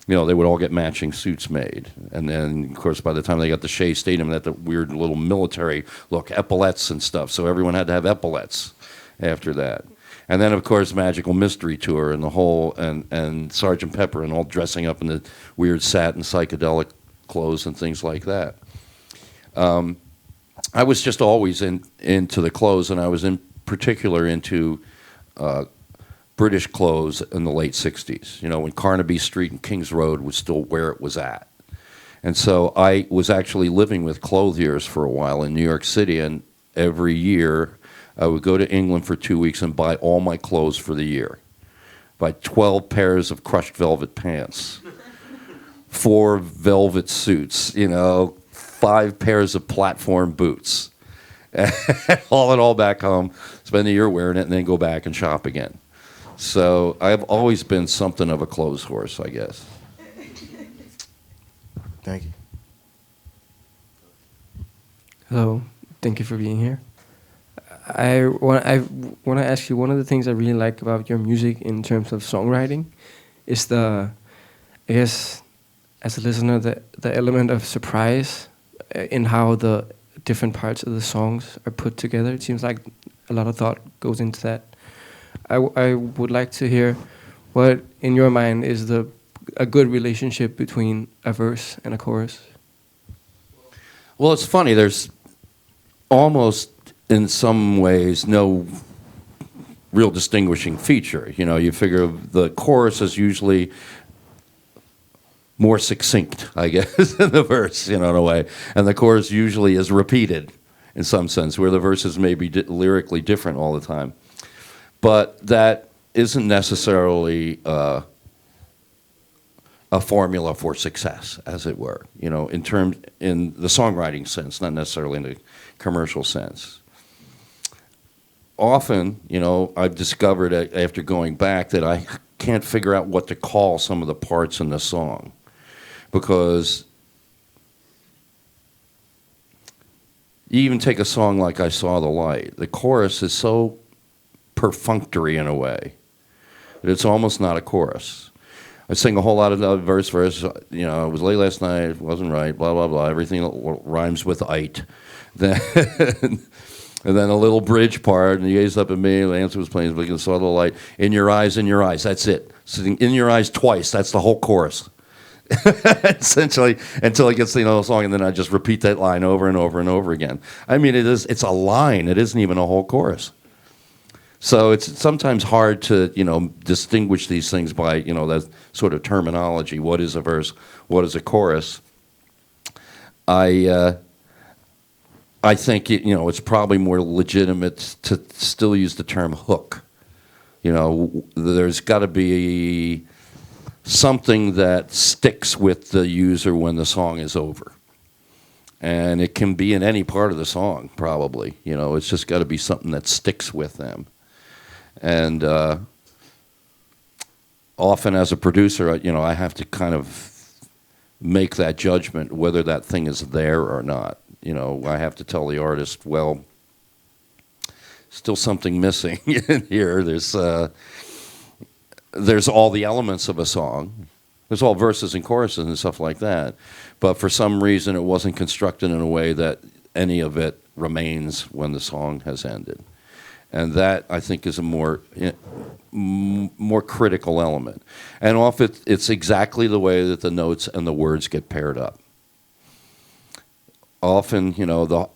You know, they would all get matching suits made. And then, of course, by the time they got to Shea Stadium, they had the weird little military look, epaulets and stuff. So everyone had to have epaulets after that. And then, of course, Magical Mystery Tour and the whole, and Sgt. Pepper and all dressing up in the weird satin psychedelic clothes and things like that. I was just always into the clothes, and I was in particular into British clothes in the late 60s, you know, when Carnaby Street and Kings Road was still where it was at. And so I was actually living with clothiers for a while in New York City, and every year I would go to England for 2 weeks and buy all my clothes for the year. Buy 12 pairs of crushed velvet pants, 4 velvet suits, you know, 5 pairs of platform boots. Haul it all back home, spend a year wearing it, and then go back and shop again. So I've always been something of a clothes horse, I guess. Thank you. Hello, thank you for being here. I want to ask you, one of the things I really like about your music in terms of songwriting is the, I guess, as a listener, the element of surprise in how the different parts of the songs are put together. It seems like a lot of thought goes into that. I would like to hear what, in your mind, is a good relationship between a verse and a chorus. Well, it's funny. There's almost, in some ways, no real distinguishing feature. You know, you figure the chorus is usually more succinct, I guess, than the verse, you know, in a way. And the chorus usually is repeated in some sense, where the verses may be lyrically different all the time. But that isn't necessarily a formula for success, as it were, you know, in the songwriting sense, not necessarily in the commercial sense. Often, you know, I've discovered after going back that I can't figure out what to call some of the parts in the song, because you even take a song like I Saw the Light, the chorus is so perfunctory in a way that it's almost not a chorus. I sing a whole lot of verse, you know, it was late last night, it wasn't right, blah, blah, blah, everything rhymes with "ite." Then, and then a little bridge part, and he gazed up at me, the answer was plain, but I saw the light, in your eyes, that's it. Sitting in your eyes twice, that's the whole chorus. Essentially, until it gets to the whole song, and then I just repeat that line over and over and over again. I mean, it's a line, it isn't even a whole chorus. So it's sometimes hard to, you know, distinguish these things by, you know, that sort of terminology. What is a verse? What is a chorus? I think, you know, it's probably more legitimate to still use the term hook. You know, there's got to be something that sticks with the user when the song is over. And it can be in any part of the song, probably. You know, it's just got to be something that sticks with them. And often as a producer, you know, I have to kind of make that judgment whether that thing is there or not. You know, I have to tell the artist, well, still something missing in here. There's all the elements of a song. There's all verses and choruses and stuff like that. But for some reason, it wasn't constructed in a way that any of it remains when the song has ended. And that, I think, is a more critical element. And often it's exactly the way that the notes and the words get paired up. Often, you know, the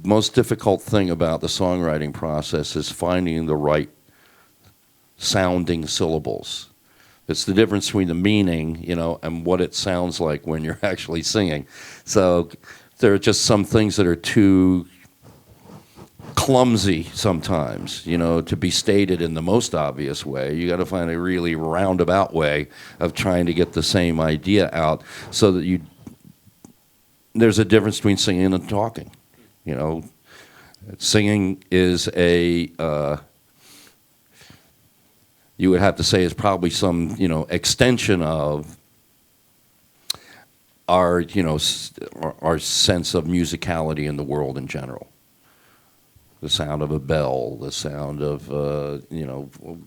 most difficult thing about the songwriting process is finding the right sounding syllables. It's the difference between the meaning, you know, and what it sounds like when you're actually singing. So there are just some things that are too clumsy sometimes, you know, to be stated in the most obvious way. You got to find a really roundabout way of trying to get the same idea out so that you there's a difference between singing and talking. You know, singing is you would have to say is probably some, extension of our, our sense of musicality in the world in general. The sound of a bell, the sound of,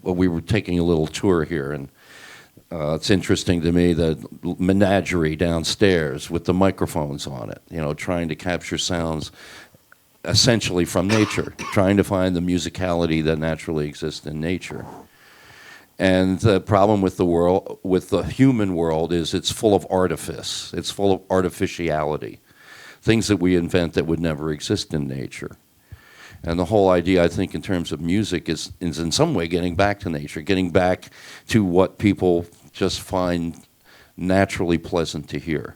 we were taking a little tour here, and it's interesting to me, the menagerie downstairs with the microphones on it, trying to capture sounds essentially from nature, trying to find the musicality that naturally exists in nature. And the problem with the world, with the human world, is it's full of artifice. It's full of artificiality, things that we invent that would never exist in nature. And the whole idea, I think, in terms of music is in some way getting back to nature, getting back to what people just find naturally pleasant to hear.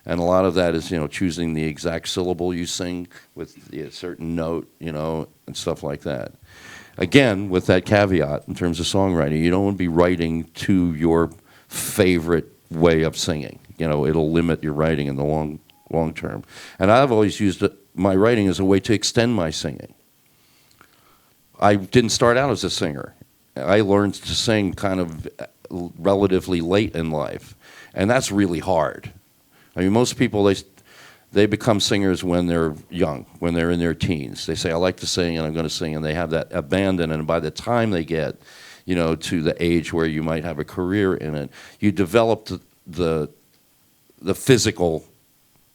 And a lot of that is, choosing the exact syllable you sing with a certain note, and stuff like that. Again, with that caveat in terms of songwriting, you don't want to be writing to your favorite way of singing. It'll limit your writing in the long term. And I've always used my writing as a way to extend my singing. I didn't start out as a singer. I learned to sing kind of relatively late in life, and that's really hard. I mean, most people, they become singers when they're young, when they're in their teens. They say, I like to sing and I'm going to sing, and they have that abandon, and by the time they get, to the age where you might have a career in it, you develop the physical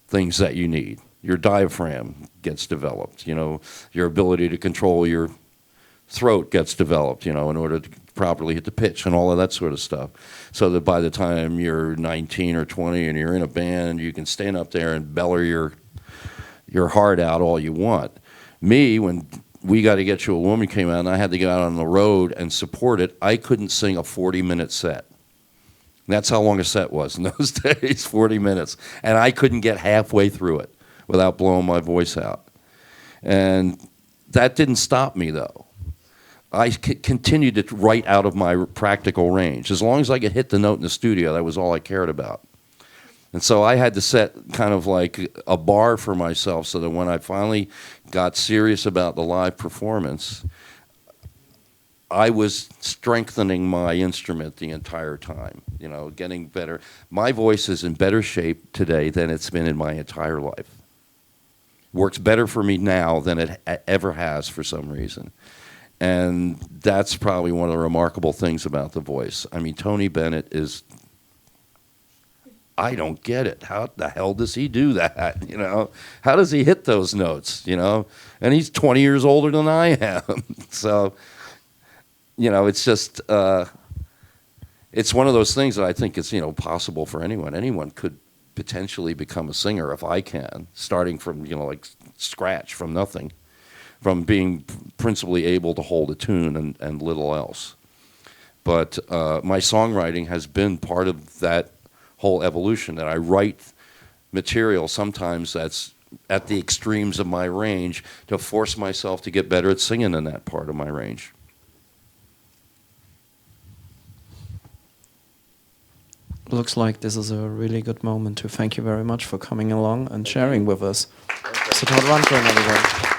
things that you need. Your diaphragm gets developed, your ability to control your throat gets developed, in order to properly hit the pitch and all of that sort of stuff. So that by the time you're 19 or 20 and you're in a band, you can stand up there and bellow your heart out all you want. Me, when We Got to Get You a Woman came out and I had to get out on the road and support it, I couldn't sing a 40-minute set. That's how long a set was in those days, 40 minutes. And I couldn't get halfway through it without blowing my voice out. And that didn't stop me, though. I continued to write out of my practical range. As long as I could hit the note in the studio, that was all I cared about. And so I had to set kind of like a bar for myself so that when I finally got serious about the live performance, I was strengthening my instrument the entire time, getting better. My voice is in better shape today than it's been in my entire life. Works better for me now than it ever has for some reason. And that's probably one of the remarkable things about the voice. I mean, Tony Bennett is, I don't get it. How the hell does he do that? How does he hit those notes? And he's 20 years older than I am. So, it's just, it's one of those things that I think is, possible for anyone. Anyone could potentially become a singer if I can, starting from, like scratch, from nothing, from being principally able to hold a tune and little else. But my songwriting has been part of that whole evolution, that I write material sometimes that's at the extremes of my range to force myself to get better at singing in that part of my range. Looks like this is a really good moment to thank you very much for coming along and sharing with us. So Todd Rundgren, everyone.